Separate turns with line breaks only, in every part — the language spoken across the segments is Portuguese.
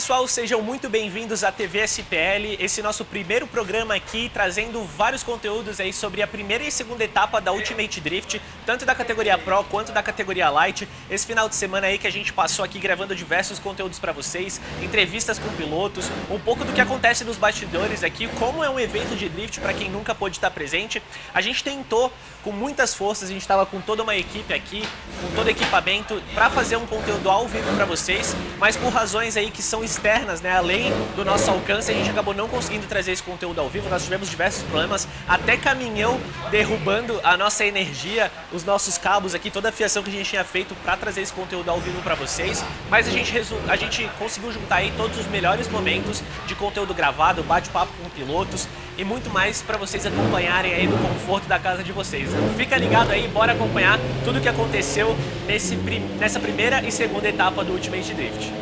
pessoal, sejam muito bem-vindos à TV SPL, esse nosso primeiro programa aqui, trazendo vários conteúdos aí sobre a primeira e segunda etapa da Ultimate Drift, tanto da categoria Pro quanto da categoria Light. Esse final de semana aí que a gente passou aqui gravando diversos conteúdos para vocês, entrevistas com pilotos, um pouco do que acontece nos bastidores aqui, como é um evento de drift para quem nunca pôde estar presente. A gente tentou com muitas forças, a gente estava com toda uma equipe aqui, com todo equipamento, para fazer um conteúdo ao vivo para vocês, mas por razões aí que são externas, né, além do nosso alcance, a gente acabou não conseguindo trazer esse conteúdo ao vivo. Nós tivemos diversos problemas, até caminhão derrubando a nossa energia, os nossos cabos aqui, toda a fiação que a gente tinha feito para trazer esse conteúdo ao vivo para vocês, mas a gente conseguiu juntar aí todos os melhores momentos de conteúdo gravado, bate-papo com pilotos e muito mais para vocês acompanharem aí do conforto da casa de vocês. Então fica ligado aí, bora acompanhar tudo o que aconteceu nessa primeira e segunda etapa do Ultimate Drift.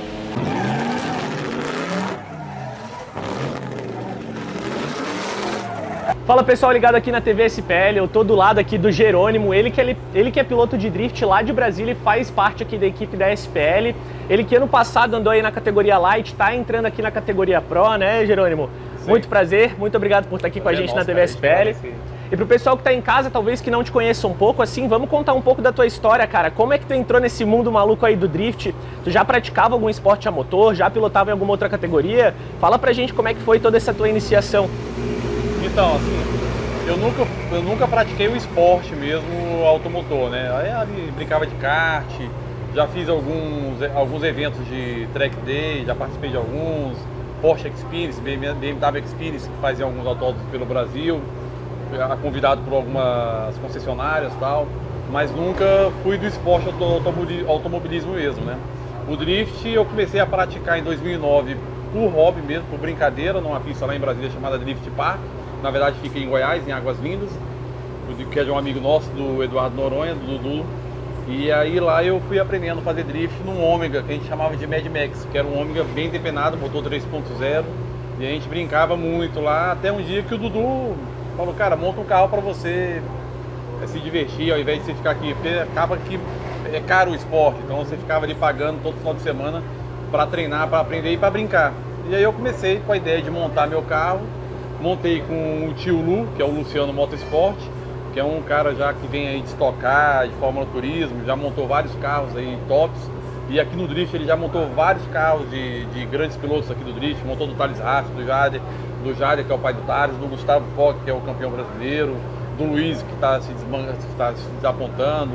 Fala pessoal, ligado aqui na TV SPL, eu tô do lado aqui do Jerônimo, ele que é piloto de drift lá de Brasília e faz parte aqui da equipe da SPL. Ele que ano passado andou aí na categoria Light, tá entrando aqui na categoria Pro, né, Jerônimo? Sim. Muito prazer, muito obrigado por estar aqui com a gente na TV SPL. E pro pessoal que tá em casa, talvez que não te conheça um pouco, assim, vamos contar um pouco da tua história, cara. Como é que tu entrou nesse mundo maluco aí do drift? Tu já praticava algum esporte a motor? Já pilotava em alguma outra categoria? Fala pra gente como é que foi toda essa tua iniciação.
Então, assim, eu nunca pratiquei o esporte mesmo automotor, né? Aí ali brincava de kart, já fiz alguns eventos de track day, já participei de alguns, Porsche Experience, BMW Experience, que fazia alguns autódromos pelo Brasil, convidado por algumas concessionárias e tal, mas nunca fui do esporte automobilismo mesmo, né? O drift eu comecei a praticar em 2009 por hobby mesmo, por brincadeira, numa pista lá em Brasília chamada Drift Park. Na verdade fica em Goiás, em Águas Lindas, que é de um amigo nosso, do Eduardo Noronha, do Dudu. E aí lá eu fui aprendendo a fazer drift num Ômega, que a gente chamava de Mad Max, que era um Ômega bem depenado, motor 3.0. E a gente brincava muito lá, até um dia que o Dudu falou, cara, monta um carro para você se divertir, ao invés de você ficar aqui, porque acaba que é caro o esporte, então você ficava ali pagando todo final de semana para treinar, para aprender e para brincar. E aí eu comecei com a ideia de montar meu carro. Montei com o tio Lu, que é o Luciano Motorsport, que é um cara já que vem aí de estocar, de Fórmula Turismo, já montou vários carros aí tops. E aqui no Drift ele já montou vários carros de grandes pilotos aqui do Drift, montou do Thales Raff, do Jader, que é o pai do Thales, do Gustavo Koch, que é o campeão brasileiro, do Luiz, que está se desapontando,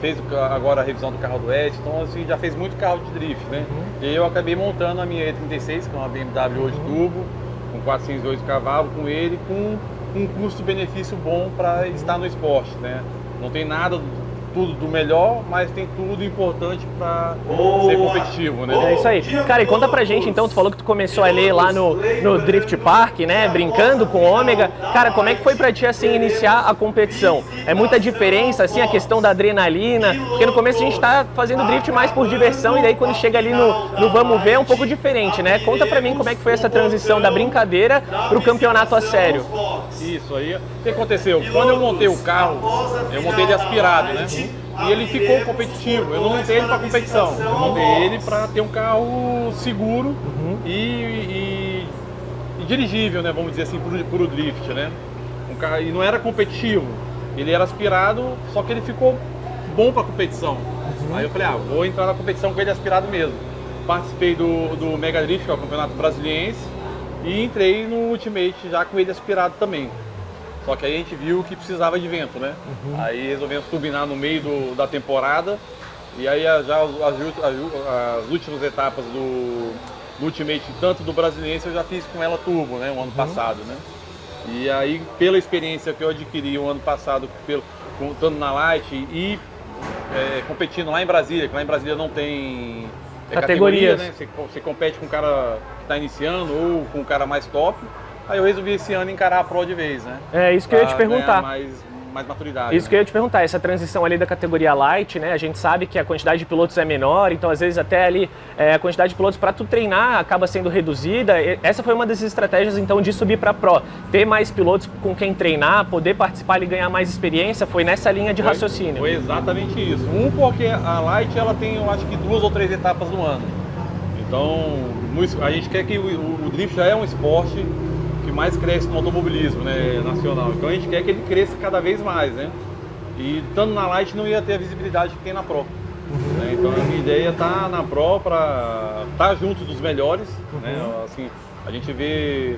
fez agora a revisão do carro do Edson, então assim, já fez muito carro de Drift, né? E aí eu acabei montando a minha E36, que é uma BMW hoje turbo, com 408 cavalos, com ele, com um custo-benefício bom para estar no esporte, né? Não tem nada, tudo do melhor, mas tem tudo importante para ser competitivo, né?
É isso aí. Cara, e conta pra gente, então, tu falou que tu começou a ler lá no Drift Park, né, brincando com o Ômega. Cara, como é que foi pra ti, assim, iniciar a competição? É muita diferença, assim, a questão da adrenalina? Porque no começo a gente tá fazendo drift mais por diversão e daí quando chega ali no vamos ver é um pouco diferente, né? Conta pra mim como é que foi essa transição da brincadeira pro campeonato a sério.
Isso aí, o que aconteceu? Quando eu montei o carro, eu montei ele aspirado, né? E ele ficou competitivo, eu não montei ele para competição, eu montei ele para ter um carro seguro e dirigível, né? Vamos dizer assim, por o drift, né? Um carro, e não era competitivo, ele era aspirado, só que ele ficou bom para competição. Aí eu falei, vou entrar na competição com ele aspirado mesmo. Participei do Mega Drift, que é o campeonato brasiliense, e entrei no Ultimate já com ele aspirado também. Só que aí a gente viu que precisava de vento, né? Aí resolvemos turbinar no meio da temporada. E aí já as últimas etapas do Ultimate, tanto do Brasiliense, eu já fiz com ela turbo, né? O ano passado, né? E aí, pela experiência que eu adquiri o ano passado, estando na Light e competindo lá em Brasília, que lá em Brasília não tem categoria, né? Você compete com um cara que está iniciando ou com um cara mais top. Aí eu resolvi esse ano encarar a Pro de vez, né?
É isso que eu ia te perguntar.
Mais maturidade.
Isso, né? Que eu ia te perguntar, essa transição ali da categoria Light, né? A gente sabe que a quantidade de pilotos é menor, então às vezes até ali a quantidade de pilotos para tu treinar acaba sendo reduzida. Essa foi uma das estratégias então de subir para Pro, ter mais pilotos com quem treinar, poder participar e ganhar mais experiência, foi nessa linha de raciocínio.
Foi exatamente isso. Porque a Light ela tem, eu acho que 2 ou 3 etapas no ano. Então, a gente quer que o drift já é um esporte que mais cresce no automobilismo, né, nacional. Então a gente quer que ele cresça cada vez mais, né? E estando na Light não ia ter a visibilidade que tem na Pro. Né? Então a minha ideia é estar na Pro para estar junto dos melhores. Né? Assim, a gente vê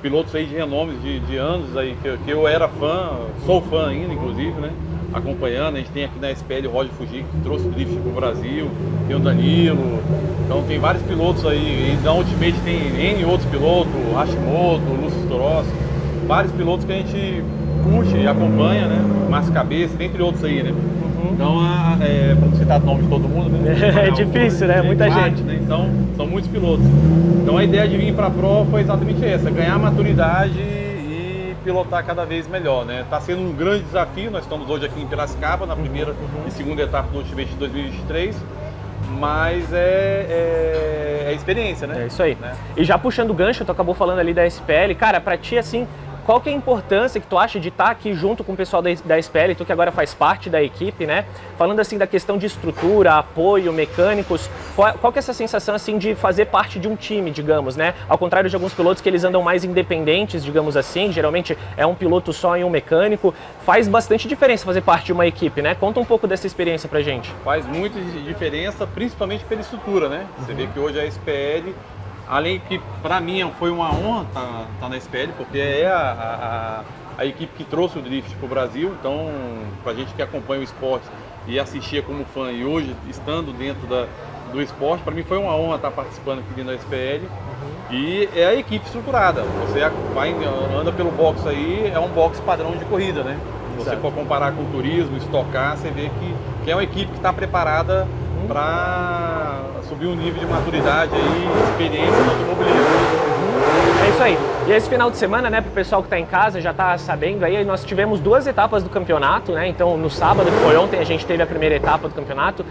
pilotos aí de renomes de anos aí, que eu era fã, sou fã ainda, inclusive, né? Acompanhando. A gente tem aqui na SPL o Roger Fuji, que trouxe o drift para o Brasil, tem o Danilo, então tem vários pilotos aí, e da Ultimate tem N outros pilotos, Hashimoto, Lúcio Storossi, vários pilotos que a gente curte e acompanha, né? Márcio Cabeça, entre outros aí, né? Então, para não citar o nome de todo mundo, né?
É difícil, né? Muita gente.
Né? Então, são muitos pilotos. Então, a ideia de vir para a Pro foi exatamente essa, ganhar maturidade e pilotar cada vez melhor, né? Está sendo um grande desafio, nós estamos hoje aqui em Piracicaba, na primeira e segunda etapa do Ultimate 2023, mas é experiência, né?
É isso aí.
Né?
E já puxando o gancho, tu acabou falando ali da SPL, cara, pra ti, assim, qual que é a importância que tu acha de estar aqui junto com o pessoal da SPL, tu que agora faz parte da equipe, né? Falando assim da questão de estrutura, apoio, mecânicos, qual que é essa sensação assim de fazer parte de um time, digamos, né? Ao contrário de alguns pilotos que eles andam mais independentes, digamos assim, geralmente é um piloto só e um mecânico, faz bastante diferença fazer parte de uma equipe, né? Conta um pouco dessa experiência pra gente.
Faz muita diferença, principalmente pela estrutura, né? Você vê que hoje a SPL, além que para mim foi uma honra estar na SPL, porque é a equipe que trouxe o drift para o Brasil, então para a gente que acompanha o esporte e assistia como fã e hoje estando dentro do esporte, para mim foi uma honra estar participando aqui dentro da SPL. E é a equipe estruturada, você anda pelo box aí, é um box padrão de corrida, né? Se você for comparar com o turismo, estocar, você vê que é uma equipe que está preparada para subir um nível de maturidade e experiência no automobilismo.
É isso aí. E esse final de semana, né, pro pessoal que tá em casa, já tá sabendo aí, nós tivemos 2 etapas do campeonato, né? Então, no sábado, que foi ontem, a gente teve a primeira etapa do campeonato.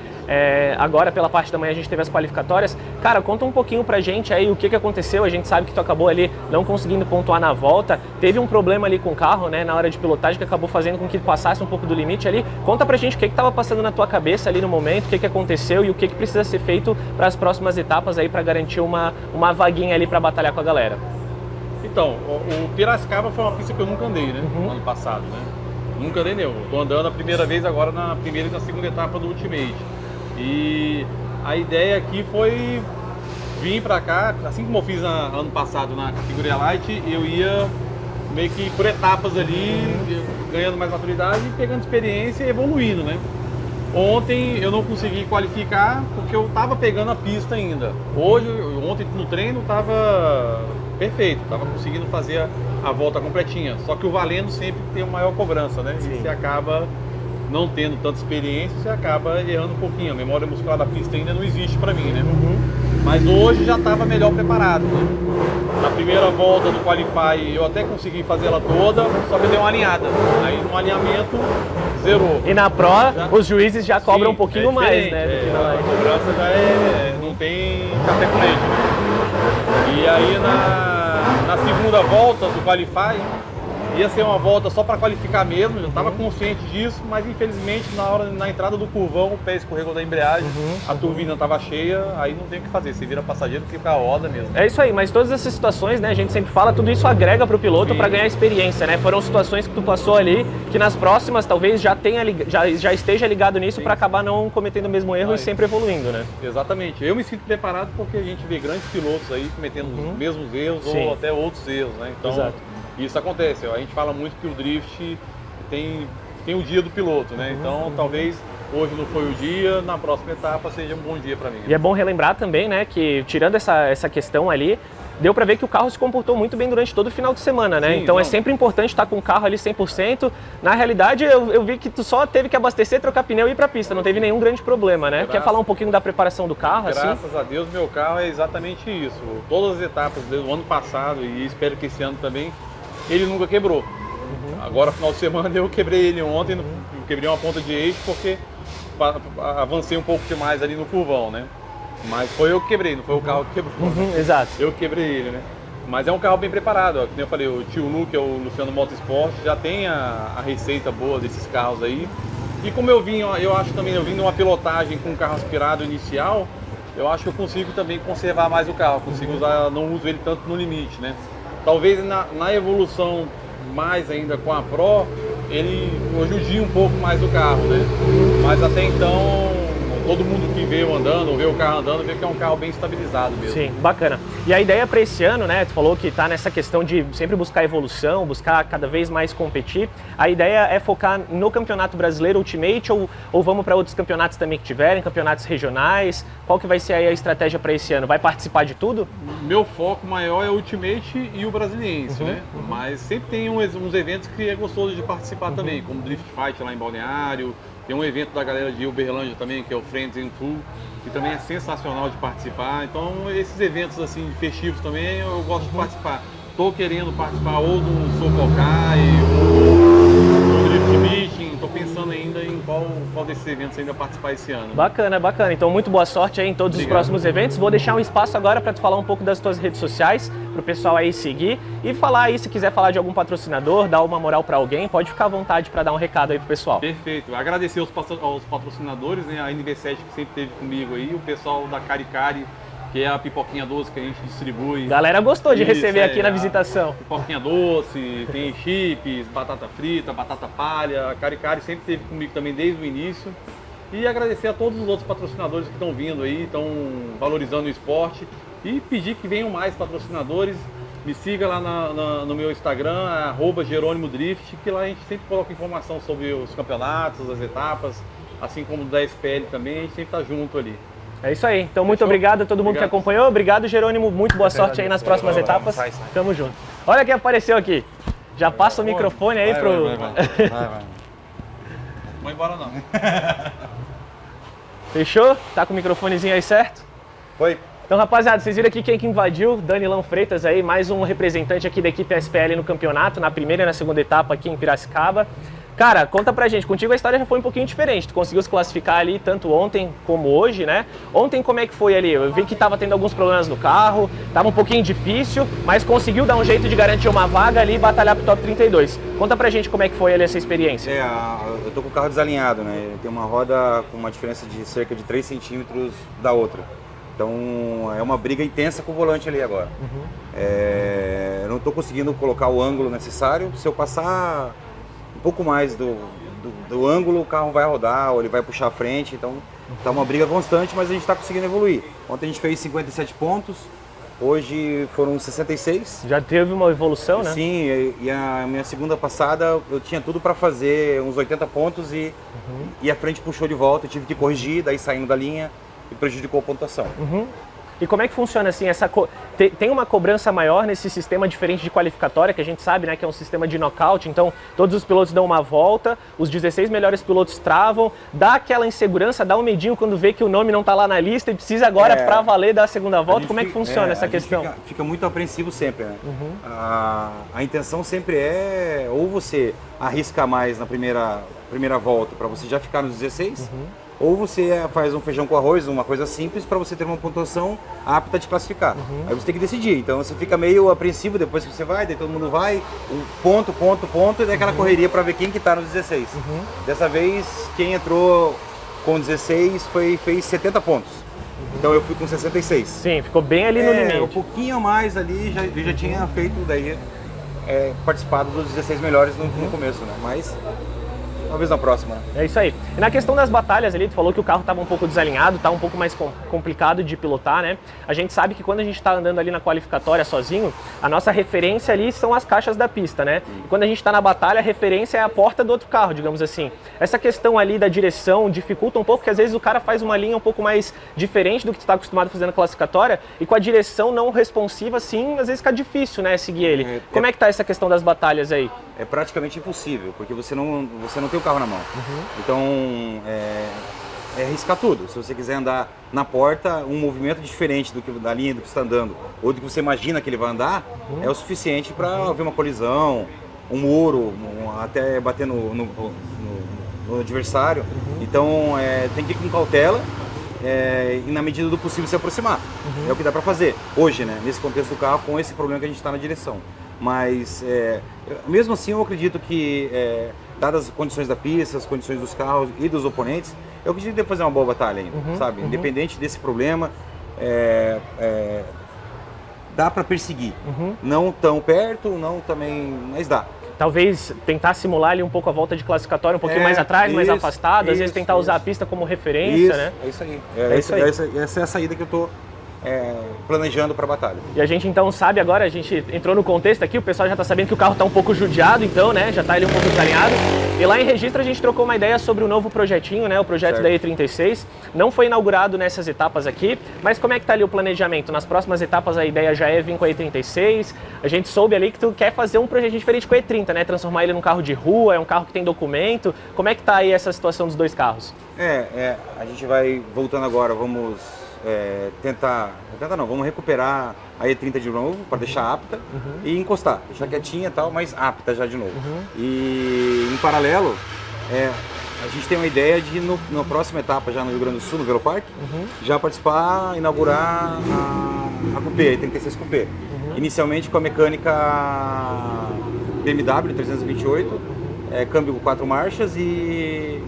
Agora, pela parte da manhã, a gente teve as qualificatórias. Cara, conta um pouquinho pra gente aí o que aconteceu. A gente sabe que tu acabou ali não conseguindo pontuar na volta. Teve um problema ali com o carro, né, na hora de pilotagem, que acabou fazendo com que passasse um pouco do limite ali. Conta pra gente o que tava passando na tua cabeça ali no momento, o que aconteceu e o que precisa ser feito para as próximas etapas aí, pra garantir uma vaguinha ali pra batalhar com a galera.
Então, o Piracicaba foi uma pista que eu nunca andei, né? No ano passado, né? Nunca andei, não. Estou andando a primeira vez agora na primeira e na segunda etapa do Ultimate. E a ideia aqui foi vir para cá, assim como eu fiz ano passado na categoria Light, eu ia meio que por etapas ali, ganhando mais maturidade, pegando experiência e evoluindo, né? Ontem eu não consegui qualificar porque eu estava pegando a pista ainda. Ontem no treino estava perfeito, estava conseguindo fazer a volta completinha. Só que o valendo sempre tem uma maior cobrança, né?
Sim.
E você acaba não tendo tanta experiência, você acaba errando um pouquinho. A memória muscular da pista ainda não existe para mim, né? Mas hoje já estava melhor preparado, né? Na primeira volta do Qualify eu até consegui fazer ela toda, só que deu uma alinhada. Aí no alinhamento zerou.
E na Pro, os juízes já cobram um pouquinho mais, né?
A cobrança já não tem café com leite, né? E aí na segunda volta do Qualify, ia ser uma volta só para qualificar mesmo, já estava consciente disso, mas infelizmente na entrada do curvão o pé escorregou da embreagem, a turbina estava cheia, aí não tem o que fazer, você vira passageiro que fica a roda mesmo.
É isso aí, mas todas essas situações, né, a gente sempre fala, tudo isso agrega para o piloto para ganhar experiência, né? Foram situações que tu passou ali, que nas próximas talvez já esteja ligado nisso para acabar não cometendo o mesmo erro e sempre evoluindo, né?
Exatamente, eu me sinto preparado porque a gente vê grandes pilotos aí cometendo os mesmos erros ou até outros erros, né? Então, isso acontece, a gente fala muito que o drift tem o dia do piloto, né? Então talvez hoje não foi o dia, na próxima etapa seja um bom dia para mim.
E é bom relembrar também, né, que tirando essa questão ali, deu para ver que o carro se comportou muito bem durante todo o final de semana, né? Sim, então é sempre importante estar com o carro ali 100%. Na realidade, eu vi que tu só teve que abastecer, trocar pneu e ir para a pista, não teve nenhum grande problema, né? Quer falar um pouquinho da preparação do carro?
Graças a Deus, meu carro é exatamente isso. Todas as etapas do ano passado e espero que esse ano também, ele nunca quebrou. Agora, final de semana, eu quebrei ele ontem, quebrei uma ponta de eixo porque avancei um pouco demais ali no curvão, né? Mas foi eu que quebrei, não foi o carro que quebrou.
Exato.
Eu quebrei ele, né? Mas é um carro bem preparado, ó. Como eu falei, o tio Lu, que é o Luciano Motorsport, já tem a receita boa desses carros aí. E como eu acho também, eu vim numa pilotagem com um carro aspirado inicial, eu acho que eu consigo também conservar mais o carro, consigo usar, não uso ele tanto no limite, né? Talvez na evolução mais ainda com a Pro, ele judia um pouco mais o carro, né? Mas até então, todo mundo que veio andando, ou vê o carro andando, vê que é um carro bem estabilizado mesmo.
Sim, bacana. E a ideia para esse ano, né, tu falou que tá nessa questão de sempre buscar evolução, buscar cada vez mais competir. A ideia é focar no Campeonato Brasileiro Ultimate ou vamos para outros campeonatos também que tiverem, campeonatos regionais? Qual que vai ser aí a estratégia para esse ano? Vai participar de tudo?
Meu foco maior é o Ultimate e o Brasiliense, né? Mas sempre tem uns eventos que é gostoso de participar também, como Drift Fight lá em Balneário. Tem um evento da galera de Uberlândia também, que é o Friends in Full, que também é sensacional de participar. Então, esses eventos assim festivos também eu gosto de participar. Estou querendo participar ou do Socokai ou do Drift Meeting. Estou pensando ainda em qual desses eventos ainda participar esse ano.
Bacana, bacana. Então, muito boa sorte aí em todos os próximos eventos. Vou deixar um espaço agora para tu falar um pouco das tuas redes sociais, para o pessoal aí seguir e falar aí, se quiser falar de algum patrocinador, dar uma moral para alguém, pode ficar à vontade para dar um recado aí pro pessoal.
Perfeito. Agradecer aos patrocinadores, né? A NV7 que sempre esteve comigo aí, o pessoal da Caricari, que é a pipoquinha doce que a gente distribui.
Galera gostou de receber aqui na visitação.
Pipoquinha doce, tem chips, batata frita, batata palha. A Caricari sempre esteve comigo também desde o início. E agradecer a todos os outros patrocinadores que estão vindo aí, estão valorizando o esporte. E pedir que venham mais patrocinadores. Me siga lá no meu Instagram, @JerônimoDrift, que lá a gente sempre coloca informação sobre os campeonatos, as etapas, assim como da SPL também, a gente sempre está junto ali.
É isso aí. Então, muito obrigado a todo mundo que acompanhou. Obrigado, Jerônimo. Muito boa sorte aí nas próximas etapas. Tamo junto. Olha quem apareceu aqui. Já passa o microfone aí pro...
Vai. Não vou embora não.
Fechou? Tá com o microfonezinho aí certo?
Foi.
Então, rapaziada, vocês viram aqui quem que invadiu? Danilão Freitas aí, mais um representante aqui da equipe SPL no campeonato, na primeira e na segunda etapa aqui em Piracicaba. Cara, conta pra gente, contigo a história já foi um pouquinho diferente, tu conseguiu se classificar ali tanto ontem como hoje, né? Ontem como é que foi ali? Eu vi que tava tendo alguns problemas no carro, tava um pouquinho difícil, mas conseguiu dar um jeito de garantir uma vaga ali e batalhar pro top 32. Conta pra gente como é que foi ali essa experiência.
Eu tô com o carro desalinhado, né? Tem uma roda com uma diferença de cerca de 3 centímetros da outra. Então é uma briga intensa com o volante ali agora. Eu não estou conseguindo colocar o ângulo necessário. Se eu passar um pouco mais do ângulo, o carro vai rodar ou ele vai puxar a frente. Então tá uma briga constante, mas a gente está conseguindo evoluir. Ontem a gente fez 57 pontos, hoje foram 66.
Já teve uma evolução, né?
Sim, e a minha segunda passada eu tinha tudo para fazer uns 80 pontos e a frente puxou de volta, eu tive que corrigir, daí saindo da linha. E prejudicou a pontuação.
E como é que funciona assim? Tem uma cobrança maior nesse sistema diferente de qualificatória, que a gente sabe, né, que é um sistema de knockout, então todos os pilotos dão uma volta, os 16 melhores pilotos travam, dá aquela insegurança, dá um medinho quando vê que o nome não está lá na lista e precisa agora para valer dar a segunda volta. Como é que funciona essa questão?
Fica muito apreensivo sempre, né? A intenção sempre é ou você arrisca mais na primeira volta para você já ficar nos 16, ou você faz um feijão com arroz, uma coisa simples, para você ter uma pontuação apta a te classificar. Aí você tem que decidir. Então você fica meio apreensivo depois que você vai, daí todo mundo vai, ponto, e daí aquela correria para ver quem que tá nos 16. Dessa vez, quem entrou com 16 fez 70 pontos. Então eu fui com 66.
Sim, ficou bem ali no limite.
Um pouquinho a mais ali, eu já tinha feito daí, participado dos 16 melhores no começo, né? Mas talvez na próxima.
É isso aí. E na questão das batalhas ali, tu falou que o carro estava um pouco desalinhado, tá um pouco mais complicado de pilotar, né? A gente sabe que quando a gente está andando ali na qualificatória sozinho, a nossa referência ali são as caixas da pista, né? E quando a gente está na batalha, a referência é a porta do outro carro, digamos assim. Essa questão ali da direção dificulta um pouco, porque às vezes o cara faz uma linha um pouco mais diferente do que tu está acostumado a fazer na classificatória, e com a direção não responsiva, assim, às vezes fica difícil, né, seguir ele. Como é que tá essa questão das batalhas aí?
É praticamente impossível, porque você não tem o carro na mão. Então, é arriscar tudo. Se você quiser andar na porta, um movimento diferente da linha do que você está andando, ou do que você imagina que ele vai andar, é o suficiente para haver uma colisão, um muro, até bater no adversário. Então, tem que ir com cautela e, na medida do possível, se aproximar. É o que dá para fazer hoje, né? Nesse contexto do carro, com esse problema que a gente está na direção. Mas, mesmo assim, eu acredito que, dadas as condições da pista, as condições dos carros e dos oponentes, eu acredito que deve fazer uma boa batalha ainda, sabe? Independente desse problema, dá para perseguir. Não tão perto, não também, mas dá.
Talvez tentar simular ali um pouco a volta de classificatória, um pouquinho mais atrás, mais afastado, às vezes tentar usar a pista como referência, né?
É isso aí. Essa é a saída que eu tô planejando para a batalha.
E a gente então sabe agora, a gente entrou no contexto aqui, o pessoal já está sabendo que o carro está um pouco judiado, então, né, já está ali um pouco desalinhado. E lá em Registro a gente trocou uma ideia sobre o novo projetinho, né, o projeto da E36. Não foi inaugurado nessas etapas aqui, mas como é que tá ali o planejamento? Nas próximas etapas a ideia já é vir com a E36. A gente soube ali que tu quer fazer um projetinho diferente com a E30, né, transformar ele num carro de rua, é um carro que tem documento. Como é que tá aí essa situação dos dois carros?
A gente vai, voltando agora, vamos vamos recuperar a E30 de novo, para deixar apta e encostar, deixar quietinha e tal, mas apta já de novo. E em paralelo, a gente tem uma ideia de na próxima etapa, já no Rio Grande do Sul, no Velopark, já participar, inaugurar a Coupé, a E36 Coupé. Inicialmente com a mecânica BMW 328, câmbio 4 marchas e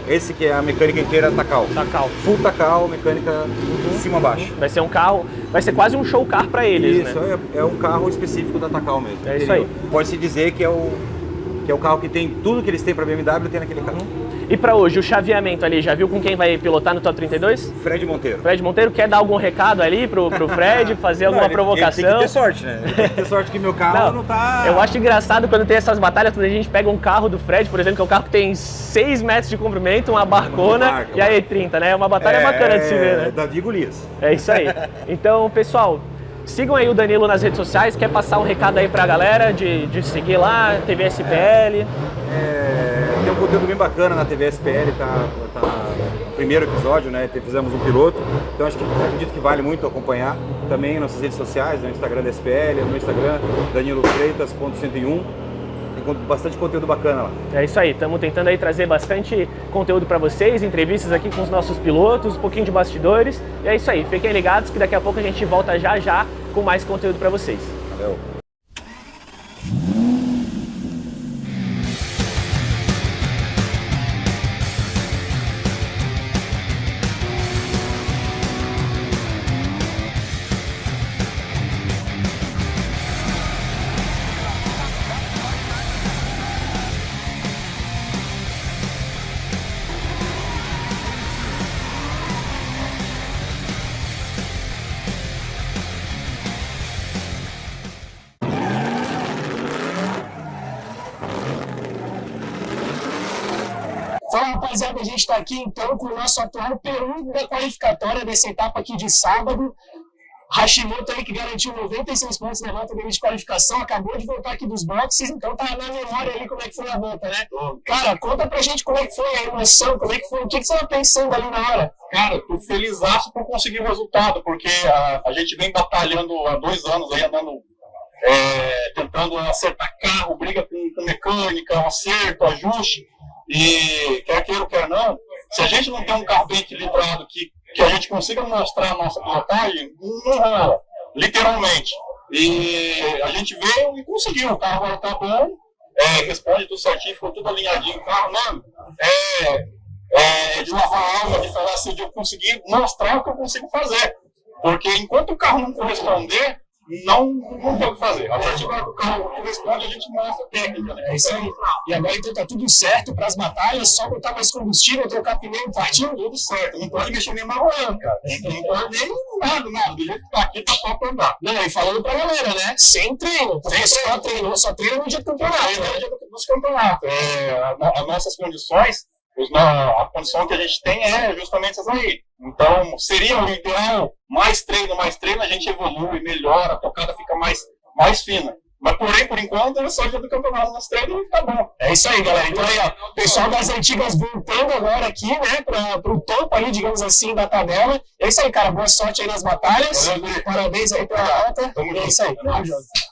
esse que é a mecânica inteira Takal. Full Takal, mecânica de cima a baixo.
Vai ser um carro, vai ser quase um show car para eles,
isso,
né?
É um carro específico da Takal mesmo.
É isso aí.
Pode-se dizer que é o carro que tem tudo que eles têm para BMW, tem naquele carro.
E para hoje, o chaveamento ali, já viu com quem vai pilotar no Top 32?
Fred Monteiro.
Fred Monteiro, quer dar algum recado ali pro Fred, fazer alguma provocação?
Ele tem que ter sorte, né? Ele tem que ter sorte que meu carro não tá...
Eu acho engraçado quando tem essas batalhas, quando a gente pega um carro do Fred, por exemplo, que é um carro que tem 6 metros de comprimento, uma barcona e a E30, né? É uma batalha bacana de se ver, né?
Davi e Golias.
É isso aí. Então, pessoal, sigam aí o Danilo nas redes sociais, quer passar um recado aí pra galera de seguir lá, TV SPL?
Tem um conteúdo bem bacana na TV SPL, tá no primeiro episódio, né? Fizemos um piloto, então acredito que vale muito acompanhar também nas nossas redes sociais, no Instagram da SPL, no Instagram danilofreitas.101. Tem bastante conteúdo bacana lá. É
isso aí, estamos tentando aí trazer bastante conteúdo para vocês, entrevistas aqui com os nossos pilotos, um pouquinho de bastidores. E é isso aí, fiquem ligados que daqui a pouco a gente volta já com mais conteúdo para vocês.
Valeu!
Fala, rapaziada, a gente está aqui então com o nosso atual P1 da qualificatória dessa etapa aqui de sábado. Hashimoto aí que garantiu 96 pontos na volta dele de qualificação, acabou de voltar aqui dos boxes, então tá na memória ali como é que foi a volta, né? Cara, conta pra gente como é que foi a emoção, como é que foi, o que você tava pensando ali na hora?
Cara, tô felizaço por conseguir o resultado, porque a gente vem batalhando há 2 anos aí, andando, tentando acertar carro, briga com mecânica, acerto, ajuste, e quer queira ou quer não, se a gente não tem um carro bem equilibrado que a gente consiga mostrar a nossa pilotagem, não rola, literalmente. E a gente veio e conseguiu, o carro agora tá bom, responde tudo certinho, ficou tudo alinhadinho, o carro, mano, de lavar a alma, de falar assim, de eu conseguir mostrar o que eu consigo fazer. Porque enquanto o carro não corresponder, não tem o que fazer. A partir do que o carro corresponde, a gente mostra a técnica, né?
É isso aí. E agora então tá tudo certo para as batalhas, só botar mais combustível, trocar pneu, partiu,
tudo certo. Não pode mexer nem magoando, cara. Não pode nem nada. Do jeito que tá aqui, tá só pra andar.
Não, e falando pra galera, né? Sem treino. Só treino no dia do campeonato.
No dia dos campeonatos. As nossas condições, a condição que a gente tem é justamente essa aí. Então, seria o ideal, mais treino, a gente evolui, melhora, a tocada fica mais fina. Mas, porém, por enquanto, é só dia do campeonato nos treinos e tá bom.
É isso aí, galera. Então, aí, ó, pessoal das antigas voltando agora aqui, né, pro topo ali, digamos assim, da tabela. É isso aí, cara. Boa sorte aí nas batalhas. Parabéns aí pela alta. É isso aí. Tamo junto.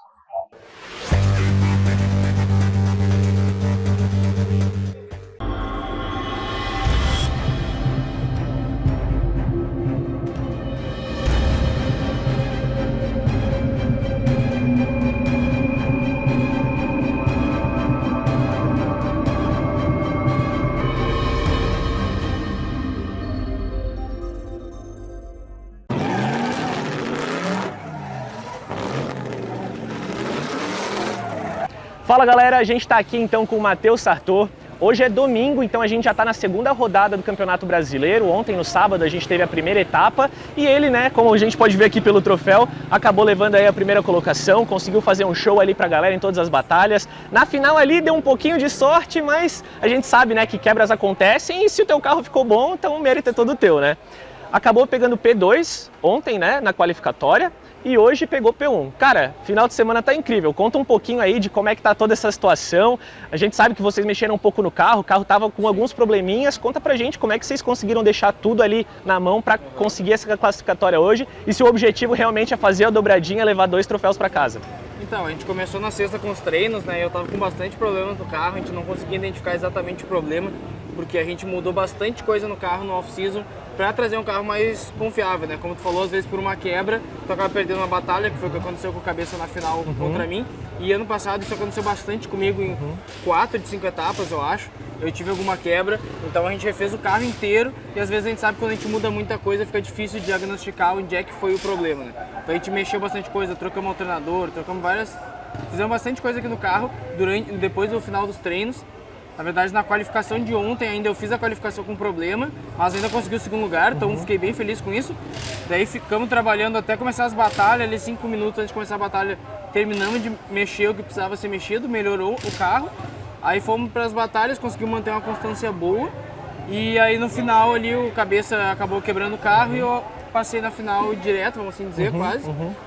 Fala galera, a gente está aqui então com o Matheus Sartor. Hoje é domingo, então a gente já está na segunda rodada do Campeonato Brasileiro. Ontem, no sábado, a gente teve a primeira etapa e ele, né, como a gente pode ver aqui pelo troféu, acabou levando aí a primeira colocação, conseguiu fazer um show ali pra galera em todas as batalhas. Na final ali deu um pouquinho de sorte, mas a gente sabe, né, que quebras acontecem e se o teu carro ficou bom, então o mérito é todo teu, né? Acabou pegando P2 ontem, né, na qualificatória. E hoje pegou P1. Cara, final de semana tá incrível. Conta um pouquinho aí de como é que tá toda essa situação. A gente sabe que vocês mexeram um pouco no carro, o carro tava com alguns probleminhas. Conta pra gente como é que vocês conseguiram deixar tudo ali na mão pra conseguir essa classificatória hoje e se o objetivo realmente é fazer a dobradinha e levar 2 troféus pra casa.
Então, a gente começou na sexta com os treinos, né? Eu tava com bastante problemas no carro, a gente não conseguia identificar exatamente o problema, porque a gente mudou bastante coisa no carro no off-season para trazer um carro mais confiável, né? Como tu falou, às vezes por uma quebra, tu acaba perdendo uma batalha, que foi o que aconteceu com o Cabeça na final contra mim. E ano passado isso aconteceu bastante comigo em 4 de 5 etapas, eu acho. Eu tive alguma quebra, então a gente refez o carro inteiro e às vezes a gente sabe que quando a gente muda muita coisa fica difícil de diagnosticar onde é que foi o problema, né? Então a gente mexeu bastante coisa, trocamos alternador, fizemos bastante coisa aqui no carro depois do final dos treinos. Na verdade, na qualificação de ontem ainda eu fiz a qualificação com problema, mas ainda consegui o segundo lugar, então fiquei bem feliz com isso. Daí ficamos trabalhando até começar as batalhas, ali 5 minutos antes de começar a batalha, terminamos de mexer o que precisava ser mexido, melhorou o carro. Aí fomos para as batalhas, conseguimos manter uma constância boa. E aí no final ali o Cabeça acabou quebrando o carro e eu passei na final direto, vamos assim dizer, quase.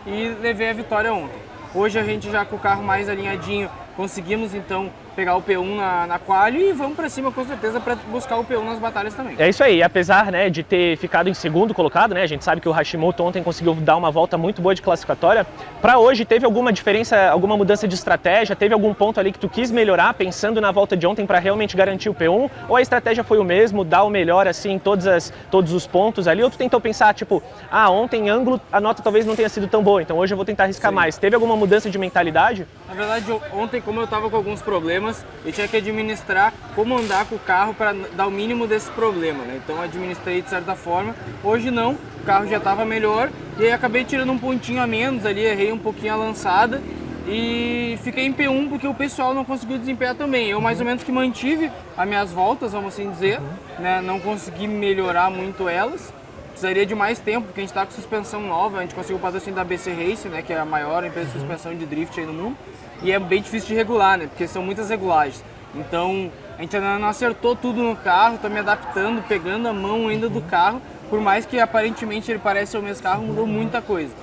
E levei a vitória ontem. Hoje a gente já com o carro mais alinhadinho, conseguimos então pegar o P1 na quali e vamos pra cima com certeza para buscar o P1 nas batalhas também.
É isso aí, apesar, né, de ter ficado em segundo colocado, né, a gente sabe que o Hashimoto ontem conseguiu dar uma volta muito boa de classificatória. Para hoje teve alguma diferença, alguma mudança de estratégia? Teve algum ponto ali que tu quis melhorar pensando na volta de ontem para realmente garantir o P1? Ou a estratégia foi o mesmo, dar o melhor assim em todos os pontos ali? Ou tu tentou pensar tipo, ontem em ângulo a nota talvez não tenha sido tão boa, então hoje eu vou tentar arriscar mais. Teve alguma mudança de mentalidade?
Na verdade, ontem, como eu estava com alguns problemas, eu tinha que administrar como andar com o carro para dar o mínimo desse problema, né? Então administrei de certa forma. Hoje não, o carro já estava melhor e aí acabei tirando um pontinho a menos ali, errei um pouquinho a lançada e fiquei em P1 porque o pessoal não conseguiu desempenhar também. Eu mais ou menos que mantive as minhas voltas, vamos assim dizer, né? Não consegui melhorar muito elas. Precisaria de mais tempo, porque a gente está com suspensão nova, a gente conseguiu o patrocínio da BC Race, né, que é a maior empresa de suspensão de drift aí no mundo, e é bem difícil de regular, né, porque são muitas regulagens. Então, a gente ainda não acertou tudo no carro, estou me adaptando, pegando a mão ainda do carro, por mais que aparentemente ele pareça o mesmo carro, mudou muita coisa.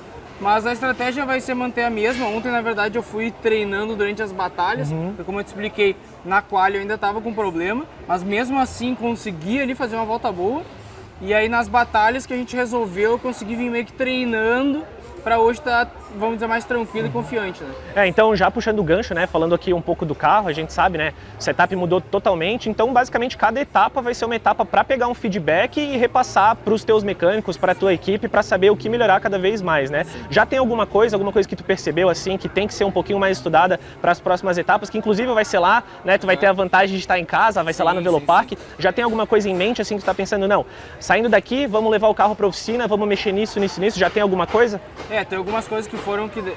Mas a estratégia vai ser manter a mesma. Ontem, na verdade, eu fui treinando durante as batalhas, porque como eu te expliquei, na quali eu ainda estava com problema, mas mesmo assim consegui ali fazer uma volta boa. E aí nas batalhas que a gente resolveu, eu consegui vir meio que treinando para hoje estar, vamos dizer, mais tranquilo e confiante, né?
Então já puxando o gancho, né, falando aqui um pouco do carro, a gente sabe, né, o setup mudou totalmente, então basicamente cada etapa vai ser uma etapa para pegar um feedback e repassar para os teus mecânicos, para a tua equipe, para saber o que melhorar cada vez mais, né? Sim. Já tem alguma coisa que tu percebeu assim, que tem que ser um pouquinho mais estudada para as próximas etapas, que inclusive vai ser lá, né, tu vai ter a vantagem de estar em casa, vai ser lá no Velopark. Já tem alguma coisa em mente assim que tu tá pensando, não, saindo daqui, vamos levar o carro para oficina, vamos mexer nisso, já tem alguma coisa?
Tem algumas coisas que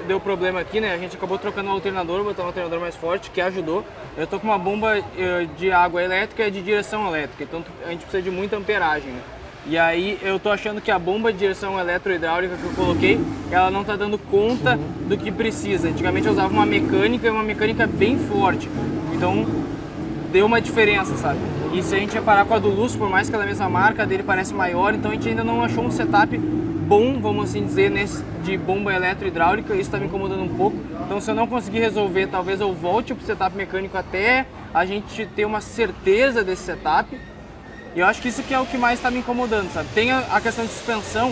deu problema aqui, né? A gente acabou trocando o alternador, botando um alternador mais forte, que ajudou. Eu tô com uma bomba de água elétrica e de direção elétrica, então a gente precisa de muita amperagem, né? E aí eu tô achando que a bomba de direção eletrohidráulica que eu coloquei, ela não tá dando conta do que precisa. Antigamente eu usava uma mecânica bem forte, então deu uma diferença, sabe? E se a gente reparar com a do Luz, por mais que ela é da mesma marca, a dele parece maior, então a gente ainda não achou um setup bom, vamos assim dizer, de bomba eletrohidráulica, isso está me incomodando um pouco. Então se eu não conseguir resolver, talvez eu volte para o setup mecânico até a gente ter uma certeza desse setup. E eu acho que isso que é o que mais está me incomodando, sabe? Tem a questão de suspensão,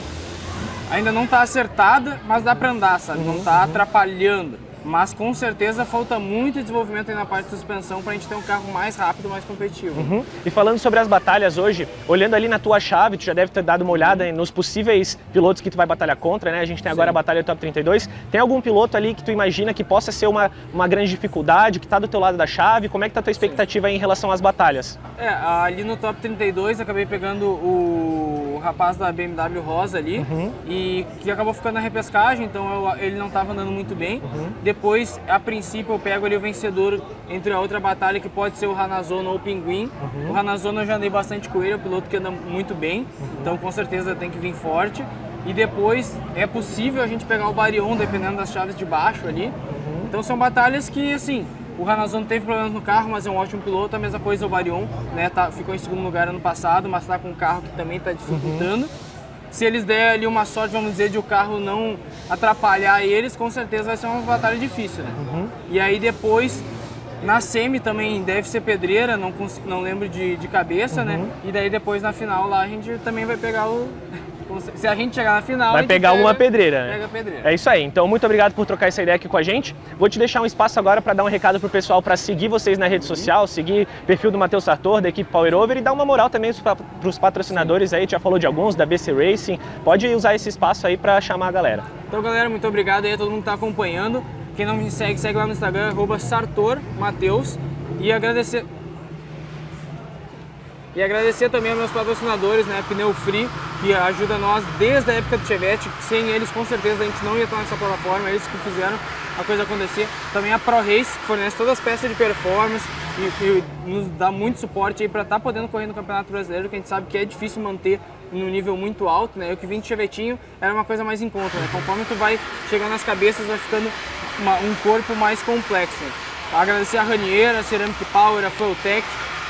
ainda não está acertada, mas dá para andar, sabe? Não está atrapalhando. Mas com certeza falta muito desenvolvimento aí na parte de suspensão para a gente ter um carro mais rápido, mais competitivo.
E falando sobre as batalhas hoje, olhando ali na tua chave, tu já deve ter dado uma olhada nos possíveis pilotos que tu vai batalhar contra, né? A gente tem agora a batalha do Top 32. Tem algum piloto ali que tu imagina que possa ser uma grande dificuldade, que tá do teu lado da chave? Como é que tá a tua expectativa aí em relação às batalhas?
Ali no Top 32 acabei pegando o rapaz da BMW rosa ali, e que acabou ficando na repescagem, então ele não estava andando muito bem. Depois, a princípio, eu pego ali o vencedor entre a outra batalha, que pode ser o Hanazono ou o Pinguim. O Hanazono eu já andei bastante com ele, é um piloto que anda muito bem, então com certeza tem que vir forte. E depois é possível a gente pegar o Barion, dependendo das chaves de baixo ali. Então são batalhas que, assim, o Hanazono teve problemas no carro, mas é um ótimo piloto. A mesma coisa o Barion, né? Ficou em segundo lugar ano passado, mas está com um carro que também está dificultando. Se eles der ali uma sorte, vamos dizer, de o carro não atrapalhar eles, com certeza vai ser uma batalha difícil, né? E aí depois, na semi também deve ser pedreira, não lembro de cabeça, né? E daí depois na final lá a gente também vai pegar o... Se a gente chegar na final,
vai pegar uma pedreira, né?
Pega a pedreira.
É isso aí. Então, muito obrigado por trocar essa ideia aqui com a gente. Vou te deixar um espaço agora para dar um recado pro pessoal para seguir vocês na rede social, seguir o perfil do Matheus Sartor, da equipe Power Over, e dar uma moral também para os patrocinadores aí. Já falou de alguns, da BC Racing. Pode usar esse espaço aí para chamar a galera.
Então, galera, muito obrigado aí a todo mundo que está acompanhando. Quem não me segue, segue lá no Instagram, @SartorMatheus. E agradecer também aos meus patrocinadores, né, Pneu Free, que ajuda nós desde a época do Chevette. Sem eles, com certeza, a gente não ia estar nessa plataforma, eles que fizeram a coisa acontecer. Também a Pro Race, que fornece todas as peças de performance e nos dá muito suporte aí para estar podendo correr no Campeonato Brasileiro, que a gente sabe que é difícil manter no nível muito alto, né? Eu que vim de Chevetinho era uma coisa mais em conta, né? Conforme tu vai chegando nas cabeças, vai ficando um corpo mais complexo. Agradecer a Ranier, a Ceramic Power, a Fueltech,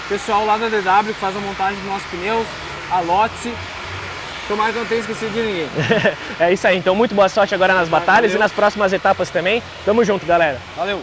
pessoal lá da DW que faz a montagem dos nossos pneus, a Lotse. Tomara que eu não tenha esquecido de ninguém.
É isso aí, então muito boa sorte agora nas batalhas. Valeu. E nas próximas etapas também. Tamo junto, galera.
Valeu!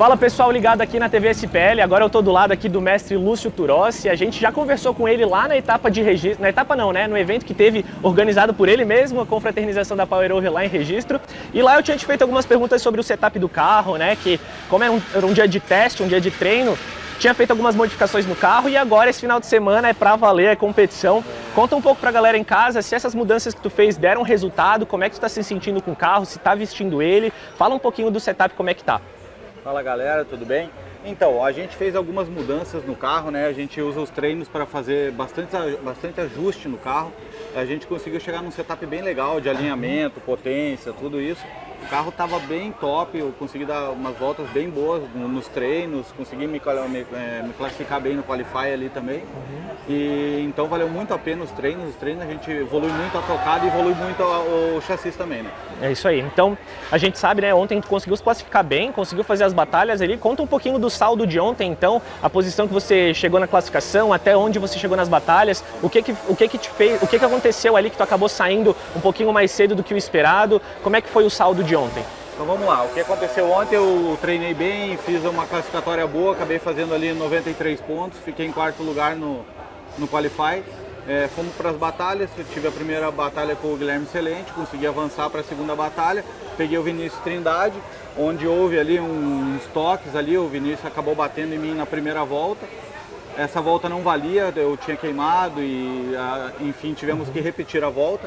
Fala pessoal ligado aqui na TV SPL, agora eu tô do lado aqui do mestre Lúcio Turossi, a gente já conversou com ele lá na etapa de registro, na etapa não, né, no evento que teve organizado por ele mesmo, a confraternização da Power Over lá em Registro, e lá eu tinha te feito algumas perguntas sobre o setup do carro, né, que como era um dia de teste, um dia de treino, tinha feito algumas modificações no carro e agora esse final de semana é pra valer, é competição. Conta um pouco pra galera em casa se essas mudanças que tu fez deram resultado, como é que tu tá se sentindo com o carro, se tá vestindo ele, fala um pouquinho do setup, como é que tá.
Fala galera, tudo bem? Então, a gente fez algumas mudanças no carro, né? A gente usa os treinos para fazer bastante ajuste no carro. A gente conseguiu chegar num setup bem legal de alinhamento, potência, tudo isso. O carro estava bem top, eu consegui dar umas voltas bem boas nos treinos, consegui me classificar bem no Qualify ali também. E então valeu muito a pena os treinos a gente evolui muito a tocada e evolui muito o chassi também, né?
É isso aí, então a gente sabe, né, ontem tu conseguiu se classificar bem, conseguiu fazer as batalhas ali, conta um pouquinho do saldo de ontem então, a posição que você chegou na classificação, até onde você chegou nas batalhas, o que te fez, o que aconteceu ali que tu acabou saindo um pouquinho mais cedo do que o esperado, como é que foi o saldo de ontem?
Então vamos lá, o que aconteceu ontem, eu treinei bem, fiz uma classificatória boa, acabei fazendo ali 93 pontos, fiquei em quarto lugar no Qualify. Fomos para as batalhas, eu tive a primeira batalha com o Guilherme Celente, consegui avançar para a segunda batalha, peguei o Vinícius Trindade, onde houve ali uns toques ali, o Vinícius acabou batendo em mim na primeira volta. Essa volta não valia, eu tinha queimado e enfim tivemos que repetir a volta,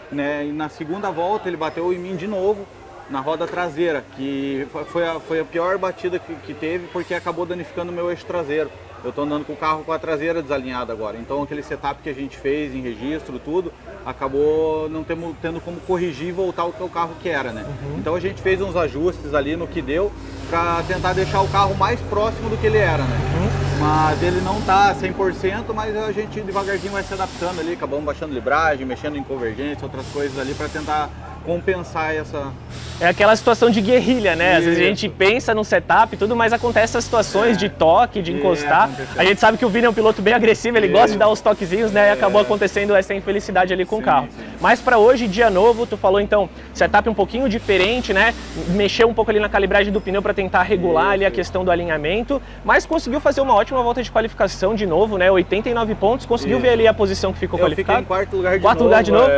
né? E na segunda volta ele bateu em mim de novo na roda traseira, que foi a pior batida que teve porque acabou danificando o meu eixo traseiro. Eu estou andando com o carro com a traseira desalinhada agora, então aquele setup que a gente fez em registro, tudo, acabou não tendo como corrigir e voltar o carro que era, né? Então a gente fez uns ajustes ali no que deu para tentar deixar o carro mais próximo do que ele era, né? Mas ele não tá 100%, mas a gente devagarzinho vai se adaptando ali, acabamos baixando libragem, mexendo em convergência, outras coisas ali para tentar compensar essa...
É aquela situação de guerrilha, né? Às vezes a gente pensa no setup e tudo, mas acontece essas situações de toque, de encostar. A gente sabe que o Vini é um piloto bem agressivo, ele gosta de dar os toquezinhos, né? E acabou acontecendo essa infelicidade ali com o carro. Mas para hoje, dia novo, tu falou então, setup um pouquinho diferente, né? Mexeu um pouco ali na calibragem do pneu para tentar regular ali a questão do alinhamento, mas conseguiu fazer uma ótima volta de qualificação de novo, né? 89 pontos, conseguiu ver ali a posição que ficou qualificado.
Fiquei em quarto lugar de novo.
Quarto lugar de novo?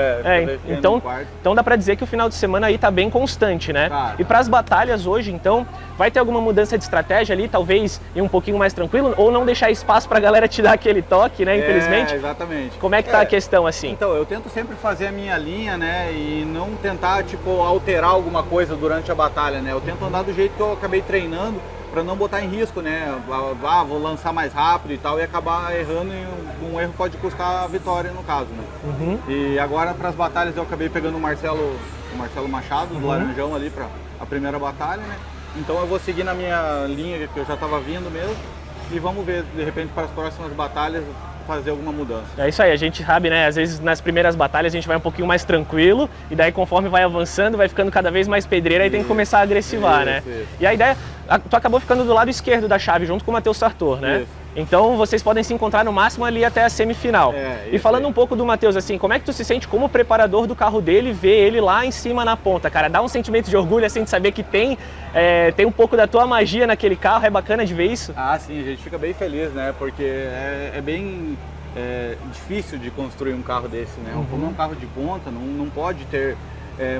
Então
dá pra dizer que o final de semana aí tá bem constante, né?
Tá.
E para as batalhas hoje, então, vai ter alguma mudança de estratégia ali, talvez ir um pouquinho mais tranquilo, ou não deixar espaço pra galera te dar aquele toque, né? Infelizmente.
Exatamente.
Como é que tá a questão assim?
Então, eu tento sempre fazer a minha linha, né? E não tentar, tipo, alterar alguma coisa durante a batalha, né? Eu tento andar do jeito que eu acabei treinando, para não botar em risco, né? Vou lançar mais rápido e tal, e acabar errando, e um erro pode custar a vitória no caso, né? E agora para as batalhas eu acabei pegando o Marcelo Machado, do Laranjão ali para a primeira batalha, né? Então eu vou seguir na minha linha que eu já estava vindo mesmo, e vamos ver, de repente, para as próximas batalhas fazer alguma mudança.
É isso aí, a gente sabe, né? Às vezes nas primeiras batalhas a gente vai um pouquinho mais tranquilo e daí conforme vai avançando, vai ficando cada vez mais pedreira e tem que começar a agressivar, né? E a ideia, tu acabou ficando do lado esquerdo da chave junto com o Matheus Sartor, né?
Isso.
Então vocês podem se encontrar no máximo ali até a semifinal. E falando um pouco do Matheus, assim, como é que tu se sente como preparador do carro dele, ver ele lá em cima na ponta, cara? Dá um sentimento de orgulho, assim, de saber que tem um pouco da tua magia naquele carro, é bacana de ver isso?
Ah, sim, a gente fica bem feliz, né? Porque é bem difícil de construir um carro desse, né? Como é um carro de ponta, não pode ter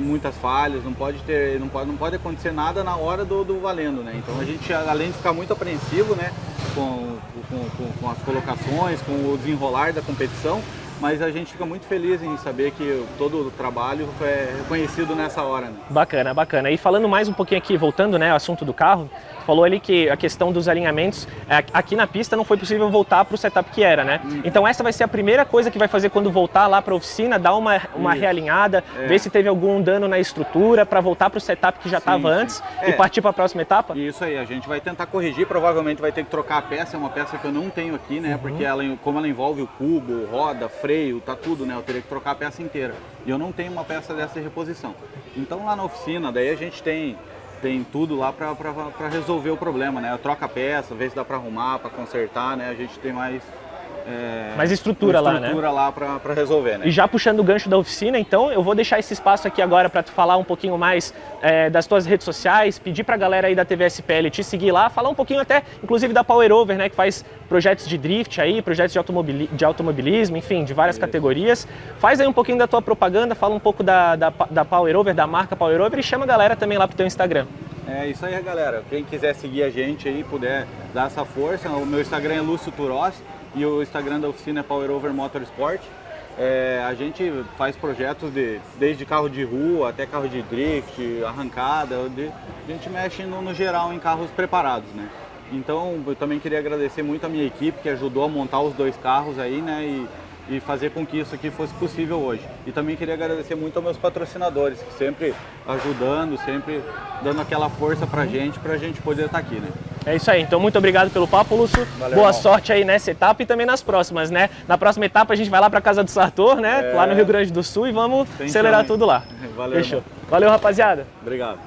muitas falhas, não pode acontecer nada na hora do valendo, né? Então a gente, além de ficar muito apreensivo, né, com as colocações, com o desenrolar da competição, mas a gente fica muito feliz em saber que todo o trabalho é reconhecido nessa hora, né? Bacana,
bacana. E falando mais um pouquinho aqui, voltando, né, ao assunto do carro, falou ali que a questão dos alinhamentos, aqui na pista não foi possível voltar para o setup que era, né? Então essa vai ser a primeira coisa que vai fazer quando voltar lá para a oficina, dar uma realinhada, ver se teve algum dano na estrutura para voltar para o setup que já estava antes e partir para a próxima etapa?
Isso aí, a gente vai tentar corrigir, provavelmente vai ter que trocar a peça, é uma peça que eu não tenho aqui, né? Porque como ela envolve o cubo, roda, freio, tá tudo, né? Eu teria que trocar a peça inteira. E eu não tenho uma peça dessa de reposição. Então lá na oficina, daí a gente tem tudo lá para resolver o problema, né? Troca a peça, vê se dá para arrumar, para consertar, né? A gente tem mais
mais estrutura lá, né?
Estrutura lá para resolver, né?
E já puxando o gancho da oficina, então eu vou deixar esse espaço aqui agora para tu falar um pouquinho mais das tuas redes sociais, pedir pra galera aí da TV SPL te seguir lá, falar um pouquinho até, inclusive, da Power Over, né, que faz projetos de drift aí, projetos de automobilismo, enfim, de várias categorias. Faz aí um pouquinho da tua propaganda, fala um pouco da Power Over, da marca Power Over, e chama a galera também lá pro teu Instagram.
É isso aí, galera. Quem quiser seguir a gente aí, puder dar essa força, o meu Instagram é Lúcio Turós e o Instagram da oficina é Power Over Motorsport. A gente faz projetos desde carro de rua até carro de drift, arrancada, a gente mexe no geral em carros preparados, né? Então eu também queria agradecer muito a minha equipe que ajudou a montar os 2 carros aí, né? E fazer com que isso aqui fosse possível hoje. E também queria agradecer muito aos meus patrocinadores, que sempre ajudando, sempre dando aquela força pra gente poder estar aqui, né?
É isso aí, então muito obrigado pelo papo, Lúcio.
Valeu,
Boa
irmão.
sorte aí nessa etapa e também nas próximas, né? Na próxima etapa a gente vai lá pra casa do Sartor, né? Lá no Rio Grande do Sul, e vamos acelerar tudo lá.
Valeu,
Fechou.
irmão.
Valeu, rapaziada.
Obrigado.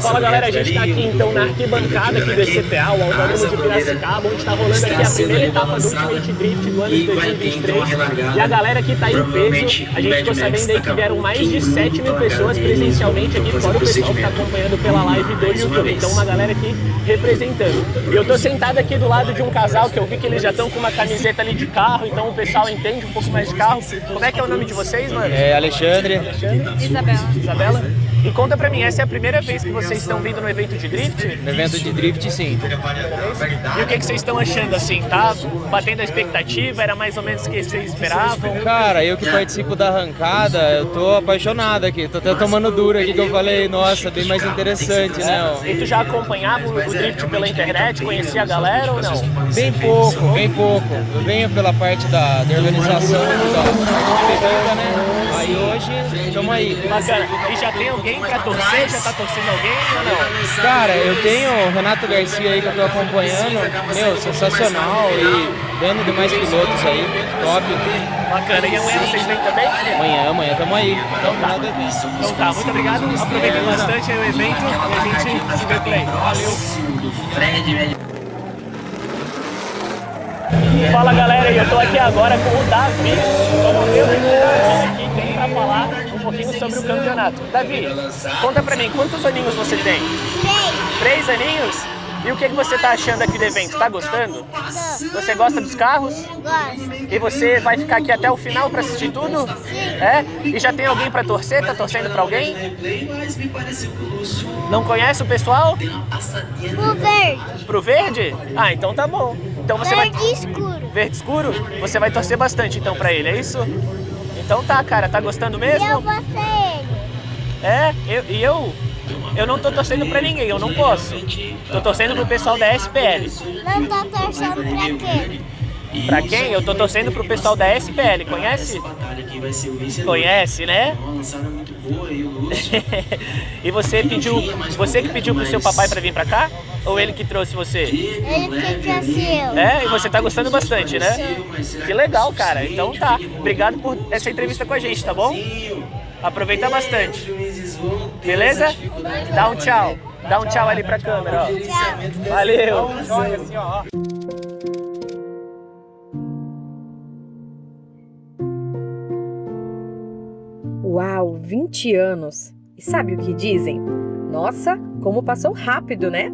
Fala galera, a gente está aqui então na arquibancada aqui do ECPA, o Autódromo de Piracicaba, onde está rolando aqui a primeira etapa do Ultimate Drift do ano de 2023. E a galera aqui está em peso. A gente ficou sabendo aí que vieram mais de 7 mil pessoas presencialmente aqui, fora o pessoal que está acompanhando pela live do YouTube. Então uma galera aqui representando. E eu tô sentado aqui do lado de um casal que eu vi que eles já estão com uma camiseta ali de carro, então o pessoal entende um pouco mais de carro. Como é que é o nome de vocês, mano?
Alexandre.
Isabela. E conta pra mim, essa é a primeira vez que vocês estão vindo no evento de drift?
No evento de drift, sim.
E o que vocês estão achando assim? Tá batendo a expectativa? Era mais ou menos o que vocês esperavam?
Cara, eu que participo da arrancada, eu tô apaixonado aqui. Tô até tomando duro aqui que eu falei, nossa, bem mais interessante, né?
E tu já acompanhava o drift pela internet? Conhecia a galera ou não?
Bem pouco, bem pouco. Eu venho pela parte da organização da pegada, né? Aí hoje, estamos aí.
Bacana. E já tem alguém pra torcer? Já tá torcendo alguém ou não?
Cara, eu tenho o Renato Garcia aí que eu tô acompanhando, meu, sensacional, e dando demais pilotos aí, top.
Bacana. E amanhã vocês vêm também?
Amanhã estamos aí.
Então tá, muito obrigado. Aproveitem bastante aí o evento e a gente se vê por aí. Valeu. Fala galera, eu tô aqui agora com o Davi, como meu aqui, que vem pra falar um pouquinho sobre o campeonato. Davi, conta pra mim, quantos aninhos você tem? 3 aninhos? E o que você tá achando aqui do evento? Tá gostando? Você gosta dos carros?
Gosto.
E você vai ficar aqui até o final pra assistir tudo?
Sim.
É? E já tem alguém pra torcer? Tá torcendo pra alguém? Não conhece o pessoal?
O verde.
Pro verde? Ah, então tá bom. Então você
Verde
vai...
escuro.
Verde escuro? Você vai torcer bastante então pra ele, é isso? Então tá, cara, tá gostando mesmo?
E eu vou ser ele.
Eu não tô torcendo pra ninguém, eu não posso. Tô torcendo pro pessoal da SPL.
Não tá torcendo pra quê?
Pra quem? Eu tô torcendo pro pessoal da SPL, conhece? Conhece, né? E você que pediu pro seu papai pra vir pra cá? Ou ele que trouxe você?
Ele que trouxe eu.
É, e você tá gostando bastante, né? Que legal, cara. Então tá. Obrigado por essa entrevista com a gente, tá bom? Aproveita bastante. Beleza? Dá um tchau. Dá um tchau ali pra câmera, ó.
Tchau.
Valeu.
Uau, 20 anos! E sabe o que dizem? Nossa, como passou rápido, né?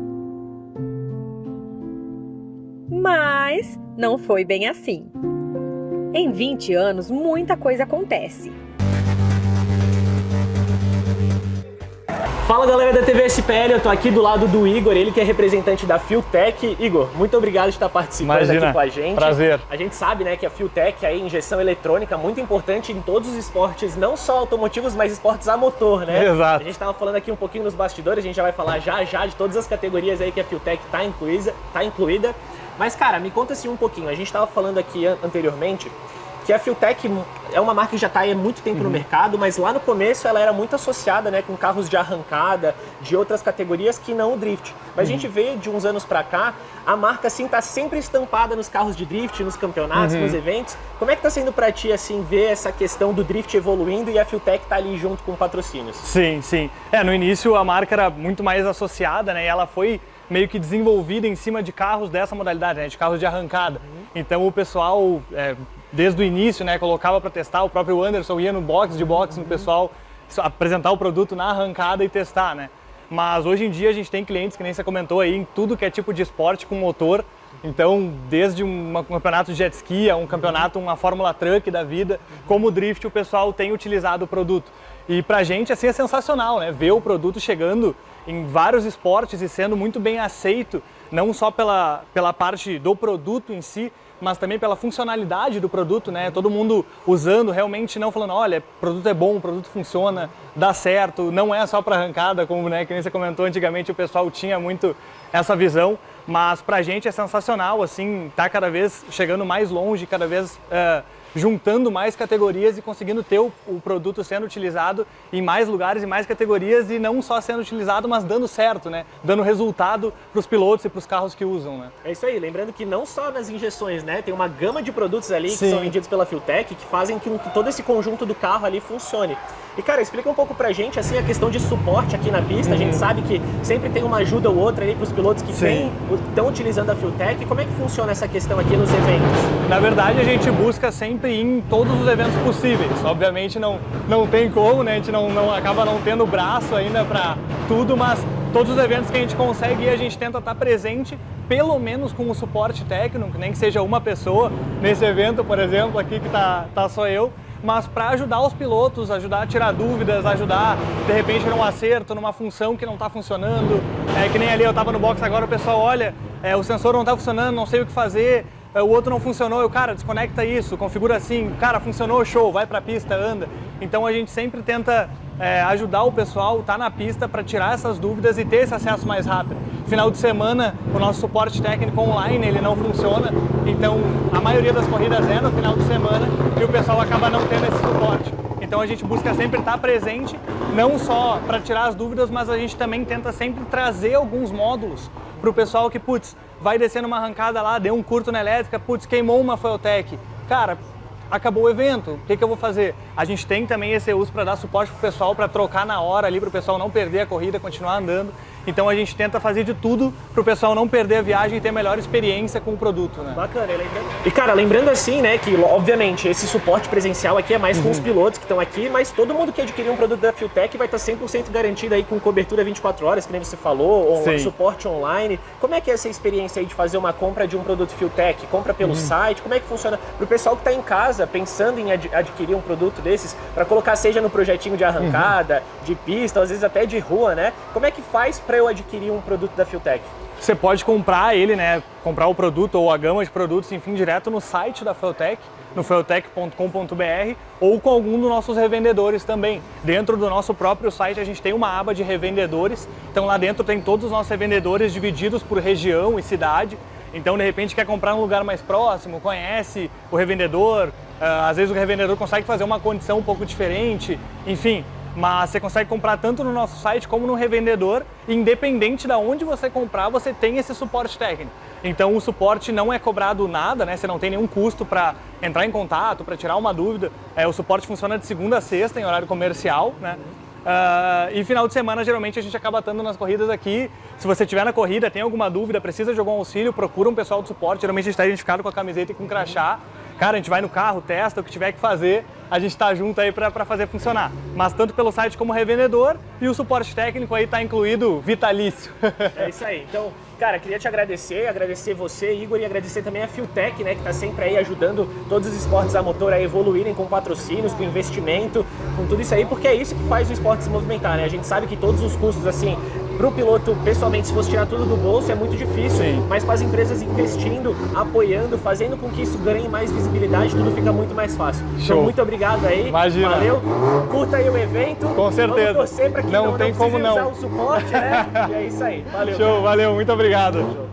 Mas não foi bem assim. Em 20 anos, muita coisa acontece.
Fala galera da TV SPL, eu tô aqui do lado do Igor, ele que é representante da Fueltech. Igor, muito obrigado de estar participando aqui com a gente.
Prazer.
A gente sabe, né, que a Fueltech é injeção eletrônica muito importante em todos os esportes, não só automotivos, mas esportes a motor, né?
Exato.
A gente tava falando aqui um pouquinho nos bastidores, a gente já vai falar já de todas as categorias aí que a Fueltech tá incluída. Mas, cara, me conta assim um pouquinho. A gente estava falando aqui anteriormente que a Filtek é uma marca que já está há muito tempo no mercado, mas lá no começo ela era muito associada, né, com carros de arrancada, de outras categorias que não o drift. Mas a gente vê de uns anos para cá, a marca assim tá sempre estampada nos carros de drift, nos campeonatos, nos eventos. Como é que tá sendo para ti assim ver essa questão do drift evoluindo e a Filtek tá ali junto com patrocínios?
Sim, sim. No início a marca era muito mais associada, né, e ela foi meio que desenvolvida em cima de carros dessa modalidade, né, de carros de arrancada. Então o pessoal desde o início, né, colocava para testar, o próprio Anderson ia no box no pessoal apresentar o produto na arrancada e testar, né? Mas hoje em dia a gente tem clientes, que nem você comentou aí, em tudo que é tipo de esporte com motor. Então, desde um campeonato de jet ski, a um campeonato, uma Fórmula Truck da vida, como o drift, o pessoal tem utilizado o produto. E pra gente, assim, é sensacional, né? Ver o produto chegando em vários esportes e sendo muito bem aceito, não só pela parte do produto em si, mas também pela funcionalidade do produto, né? Todo mundo usando, realmente não falando, olha, o produto é bom, o produto funciona, dá certo, não é só para arrancada, como, né, que nem você comentou, antigamente o pessoal tinha muito essa visão, mas pra gente é sensacional, assim, tá cada vez chegando mais longe, cada vez juntando mais categorias e conseguindo ter o produto sendo utilizado em mais lugares e mais categorias, e não só sendo utilizado, mas dando certo, né? Dando resultado para os pilotos e para os carros que usam, né?
É isso aí, lembrando que não só nas injeções, né? Tem uma gama de produtos ali que são vendidos pela Filtek que fazem que todo esse conjunto do carro ali funcione. E, cara, explica um pouco pra gente, assim, a questão de suporte aqui na pista. A gente sabe que sempre tem uma ajuda ou outra ali pros pilotos que estão utilizando a Filtek. Como é que funciona essa questão aqui nos eventos?
Na verdade, a gente busca sempre ir em todos os eventos possíveis. Obviamente não tem como, né? A gente acaba não tendo braço ainda pra tudo, mas todos os eventos que a gente consegue ir, a gente tenta estar presente, pelo menos com o suporte técnico, nem que seja uma pessoa. Nesse evento, por exemplo, aqui que tá só eu, mas para ajudar os pilotos, ajudar a tirar dúvidas, ajudar de repente num acerto, numa função que não está funcionando. Que nem ali eu estava no box agora, o pessoal olha, o sensor não está funcionando, não sei o que fazer, o outro não funcionou, cara, desconecta isso, configura assim, cara, funcionou, show, vai para a pista, anda. Então a gente sempre tenta ajudar o pessoal, tá na pista para tirar essas dúvidas e ter esse acesso mais rápido. Final de semana, o nosso suporte técnico online, ele não funciona, então a maioria das corridas é no final de semana e o pessoal acaba não tendo esse suporte. Então a gente busca sempre estar presente, não só para tirar as dúvidas, mas a gente também tenta sempre trazer alguns módulos para o pessoal que, putz, vai descendo uma arrancada lá, deu um curto na elétrica, putz, queimou uma Fueltech. Cara, acabou o evento, o que eu vou fazer? A gente tem também esse uso para dar suporte para o pessoal, para trocar na hora ali, para o pessoal não perder a corrida, continuar andando. Então a gente tenta fazer de tudo para o pessoal não perder a viagem e ter a melhor experiência com o produto, né?
Bacana, lembrando. E, cara, lembrando assim, né, que obviamente esse suporte presencial aqui é mais com os pilotos que estão aqui, mas todo mundo que adquirir um produto da Filtek vai estar 100% garantido aí com cobertura 24 horas, que nem você falou, ou suporte online. Como é que é essa experiência aí de fazer uma compra de um produto Filtek? Compra pelo site? Como é que funciona para o pessoal que está em casa pensando em adquirir um produto desses para colocar seja no projetinho de arrancada, de pista, às vezes até de rua, né? Como é que faz para eu adquirir um produto da Filtek?
Você pode comprar ele, né? Comprar o produto ou a gama de produtos, enfim, direto no site da Fueltech, no fueltech.com.br, ou com algum dos nossos revendedores também. Dentro do nosso próprio site a gente tem uma aba de revendedores, então lá dentro tem todos os nossos revendedores divididos por região e cidade. Então, de repente, quer comprar num lugar mais próximo, conhece o revendedor, às vezes o revendedor consegue fazer uma condição um pouco diferente, enfim. Mas você consegue comprar tanto no nosso site como no revendedor, e independente de onde você comprar, você tem esse suporte técnico. Então o suporte não é cobrado nada, né? Você não tem nenhum custo para entrar em contato, para tirar uma dúvida. O suporte funciona de segunda a sexta em horário comercial, né? E final de semana, geralmente, a gente acaba estando nas corridas aqui. Se você estiver na corrida, tem alguma dúvida, precisa de algum auxílio, procura um pessoal do suporte. Geralmente a gente está identificado com a camiseta e com o crachá. Cara, a gente vai no carro, testa o que tiver que fazer, a gente está junto aí para fazer funcionar. Mas tanto pelo site como revendedor, e o suporte técnico aí está incluído vitalício.
É isso aí. Então, cara, queria te agradecer você, Igor, e agradecer também a Filtek, né, que está sempre aí ajudando todos os esportes a motor a evoluírem com patrocínios, com investimento, com tudo isso aí, porque é isso que faz o esporte se movimentar, né? A gente sabe que todos os custos, assim, para o piloto, pessoalmente, se fosse tirar tudo do bolso, é muito difícil, mas com as empresas investindo, apoiando, fazendo com que isso ganhe mais visibilidade, tudo fica muito mais fácil.
Show.
Então, muito obrigado aí.
Imagina.
Valeu. Curta aí o evento.
Com certeza.
Vamos torcer para que não
tem como
precise usar
não.
o suporte, né? E é isso aí. Valeu.
Show, valeu, muito obrigado.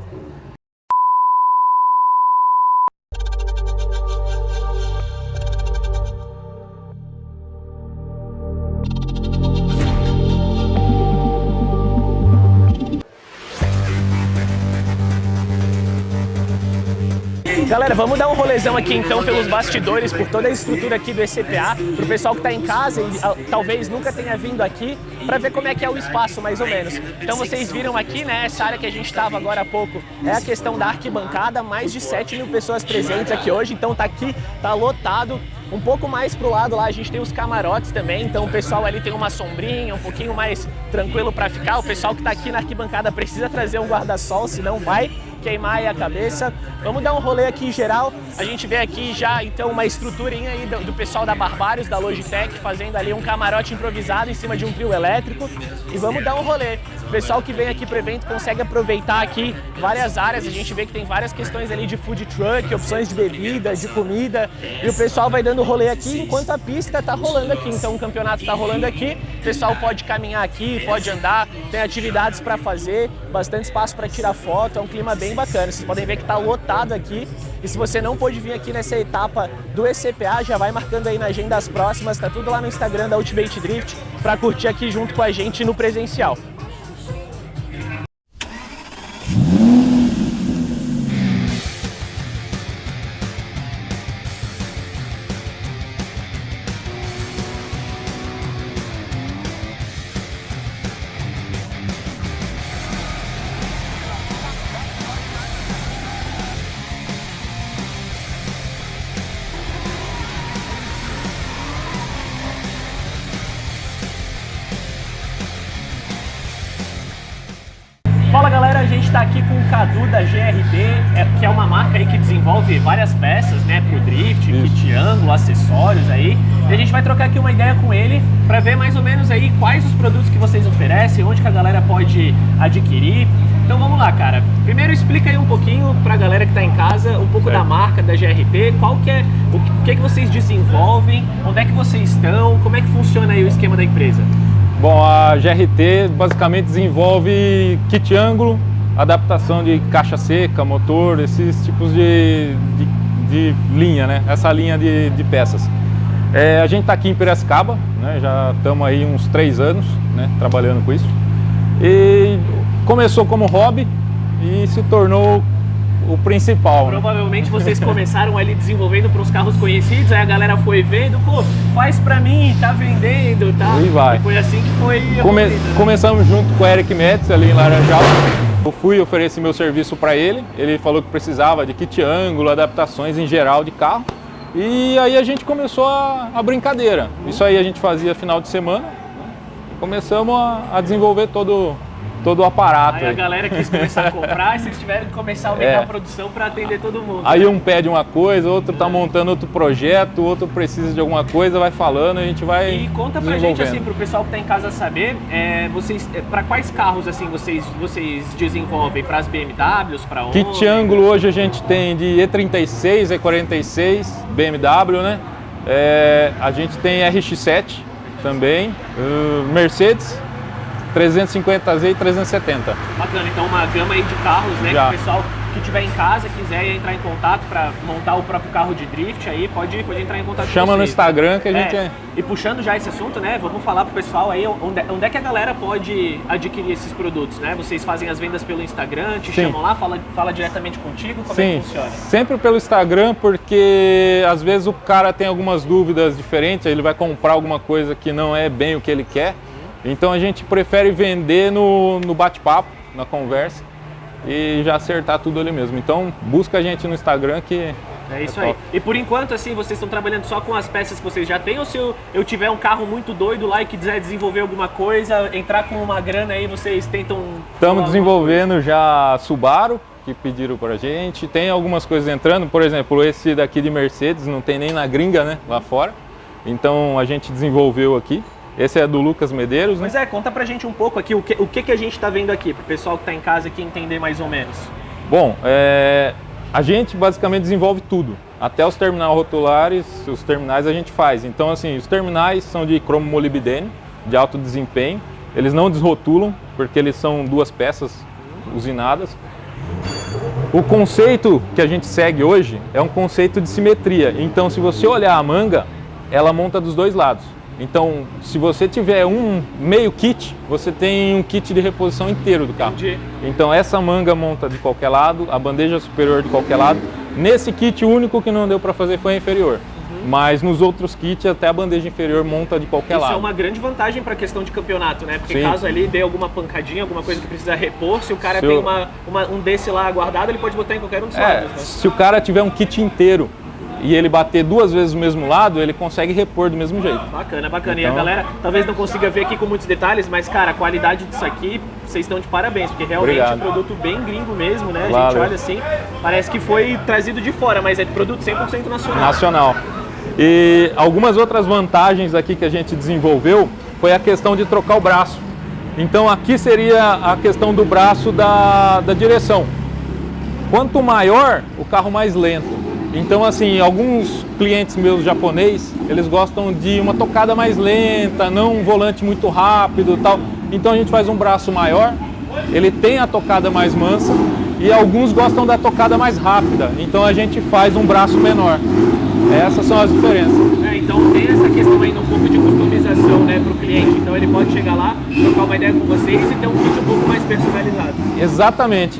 Galera, vamos dar um rolezão aqui então pelos bastidores, por toda a estrutura aqui do ECPA, pro pessoal que tá em casa e talvez nunca tenha vindo aqui, para ver como é que é o espaço, mais ou menos. Então vocês viram aqui, né, essa área que a gente estava agora há pouco, é a questão da arquibancada, mais de 7.000 pessoas presentes aqui hoje, então tá aqui, tá lotado. Um pouco mais pro lado lá a gente tem os camarotes também, então o pessoal ali tem uma sombrinha, um pouquinho mais tranquilo para ficar. O pessoal que tá aqui na arquibancada precisa trazer um guarda-sol, senão vai queimar aí a cabeça. Vamos dar um rolê aqui em geral. A gente vê aqui já então uma estruturinha aí do pessoal da Barbários, da Logitech, fazendo ali um camarote improvisado em cima de um trio elétrico. E vamos dar um rolê. O pessoal que vem aqui pro evento consegue aproveitar aqui várias áreas. A gente vê que tem várias questões ali de food truck, opções de bebida, de comida. E o pessoal vai dando rolê aqui enquanto a pista tá rolando aqui. Então o campeonato tá rolando aqui. O pessoal pode caminhar aqui, pode andar, tem atividades para fazer, bastante espaço para tirar foto. É um clima bem bacana. Vocês podem ver que tá lotado aqui. E se você não pôde vir aqui nessa etapa do ECPA, já vai marcando aí na agenda as próximas. Tá tudo lá no Instagram da Ultimate Drift para curtir aqui junto com a gente no presencial. Fala galera, a gente está aqui com o Cadu da GRB, que é uma marca aí que desenvolve várias peças, né, pro drift, kit ângulo, acessórios aí. E a gente vai trocar aqui uma ideia com ele para ver mais ou menos aí quais os produtos que vocês oferecem, onde que a galera pode adquirir. Então vamos lá, cara. Primeiro explica aí um pouquinho pra galera que tá em casa, um pouco da marca da GRB, qual que é, o que vocês desenvolvem, onde é que vocês estão, como é que funciona aí o esquema da empresa?
Bom, a GRT basicamente desenvolve kit ângulo, adaptação de caixa seca, motor, esses tipos de linha, né? Essa linha de peças. A gente está aqui em Piracicaba, né? Já estamos aí uns 3 anos, né? Trabalhando com isso. E começou como hobby e se tornou o principal.
Provavelmente vocês começaram ali desenvolvendo para os carros conhecidos, aí a galera foi vendo, pô, faz para mim, tá vendendo, tá?
E vai.
E foi assim que foi
Começamos junto com o Eric Metz ali em Laranjal. Eu fui oferecer meu serviço para ele, ele falou que precisava de kit ângulo, adaptações em geral de carro. E aí a gente começou a brincadeira. Isso aí a gente fazia final de semana. Começamos a desenvolver todo o aparato.
Aí a galera quis começar a comprar e vocês tiveram que começar a aumentar a produção para atender todo mundo.
Aí um pede uma coisa, outro tá montando outro projeto, outro precisa de alguma coisa, vai falando, a gente vai
E conta pra gente, assim, pro pessoal que tá em casa saber, vocês, para quais carros assim vocês desenvolvem? Para as BMWs, para onde?
Kit ângulo hoje a gente tem de E36, E46, BMW, né? A gente tem RX-7 também, Mercedes, 350Z e 370.
Bacana, então uma gama aí de carros, né? Que o pessoal que tiver em casa, quiser entrar em contato para montar o próprio carro de drift, aí pode entrar em contato com vocês.
Chama no Instagram que a gente
E puxando já esse assunto, né? Vamos falar pro pessoal aí onde é que a galera pode adquirir esses produtos, né? Vocês fazem as vendas pelo Instagram, te chamam lá, fala diretamente contigo, como é que funciona?
Sempre pelo Instagram, porque às vezes o cara tem algumas dúvidas diferentes, ele vai comprar alguma coisa que não é bem o que ele quer. Então a gente prefere vender no bate-papo, na conversa e já acertar tudo ali mesmo. Então busca a gente no Instagram que
é isso aí. E por enquanto, assim, vocês estão trabalhando só com as peças que vocês já têm, ou se eu tiver um carro muito doido lá e quiser desenvolver alguma coisa, entrar com uma grana aí, vocês tentam...
Estamos desenvolvendo já Subaru, que pediram pra gente. Tem algumas coisas entrando, por exemplo, esse daqui de Mercedes, não tem nem na gringa, né, lá fora. Então a gente desenvolveu aqui. Esse é do Lucas Medeiros, né?
Mas conta pra gente um pouco aqui, o que a gente tá vendo aqui, pro pessoal que tá em casa aqui entender mais ou menos.
Bom, a gente basicamente desenvolve tudo, até os terminais rotulares, os terminais a gente faz. Então assim, os terminais são de cromo molibdênio, de alto desempenho, eles não desrotulam, porque eles são 2 peças usinadas. O conceito que a gente segue hoje é um conceito de simetria, então se você olhar a manga, ela monta dos 2 lados. Então, se você tiver um meio kit, você tem um kit de reposição inteiro do carro.
Entendi.
Então, essa manga monta de qualquer lado, a bandeja superior de qualquer lado. Nesse kit, o único que não deu para fazer foi a inferior. Mas nos outros kits, até a bandeja inferior monta de qualquer lado.
Isso é uma grande vantagem para a questão de campeonato, né? Porque
Sim.
caso ali dê alguma pancadinha, alguma coisa que precisa repor, se o cara tem um desse lá guardado, ele pode botar em qualquer um dos lados, né?
Se o cara tiver um kit inteiro e ele bater 2 vezes o mesmo lado, ele consegue repor do mesmo jeito.
Bacana, bacana.
Então,
e a galera talvez não consiga ver aqui com muitos detalhes, mas, cara, a qualidade disso aqui, vocês estão de parabéns, porque realmente é um produto bem gringo mesmo, né? A gente olha assim, parece que foi trazido de fora, mas é de produto 100% nacional. E algumas outras vantagens aqui que a gente desenvolveu foi a questão de trocar o braço. Então aqui seria a questão do braço da direção. Quanto maior, o carro mais lento. Então assim, alguns clientes meus japoneses, eles gostam de uma tocada mais lenta, não um volante muito rápido e tal. Então a gente faz um braço maior, ele tem a tocada mais mansa e alguns gostam da tocada mais rápida. Então a gente faz um braço menor. Essas são as diferenças. Então tem essa questão ainda um pouco de customização, né, para o cliente. Então ele pode chegar lá, trocar uma ideia com vocês e ter um kit um pouco mais personalizado.
Exatamente.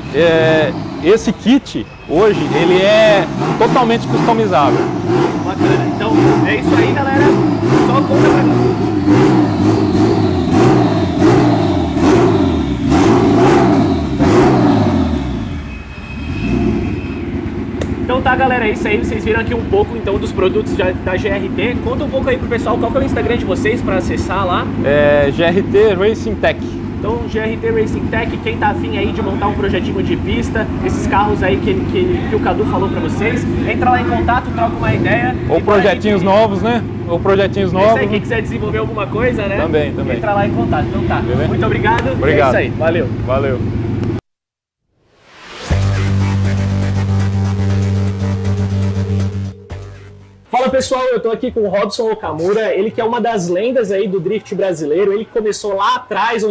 Esse kit, hoje, ele é totalmente customizável.
Bacana. Então é isso aí, galera. Só conta pra nós. Então tá, galera, é isso aí, vocês viram aqui um pouco então dos produtos da GRT. Conta um pouco aí pro pessoal qual que é o Instagram de vocês para acessar lá.
GRT Racing Tech.
Então, GRT Racing Tech, quem tá afim aí de montar um projetinho de pista, esses carros aí que o Cadu falou pra vocês, entra lá em contato, troca uma ideia.
Ou projetinhos novos, né? Ou projetinhos novos.
É isso aí, quem quiser desenvolver alguma coisa, né?
Também.
Entra lá em contato. Então tá, muito obrigado.
Obrigado.
É isso aí, valeu.
Valeu.
Fala pessoal, eu tô aqui com o Robson Okamura, ele que é uma das lendas aí do drift brasileiro, ele começou lá atrás,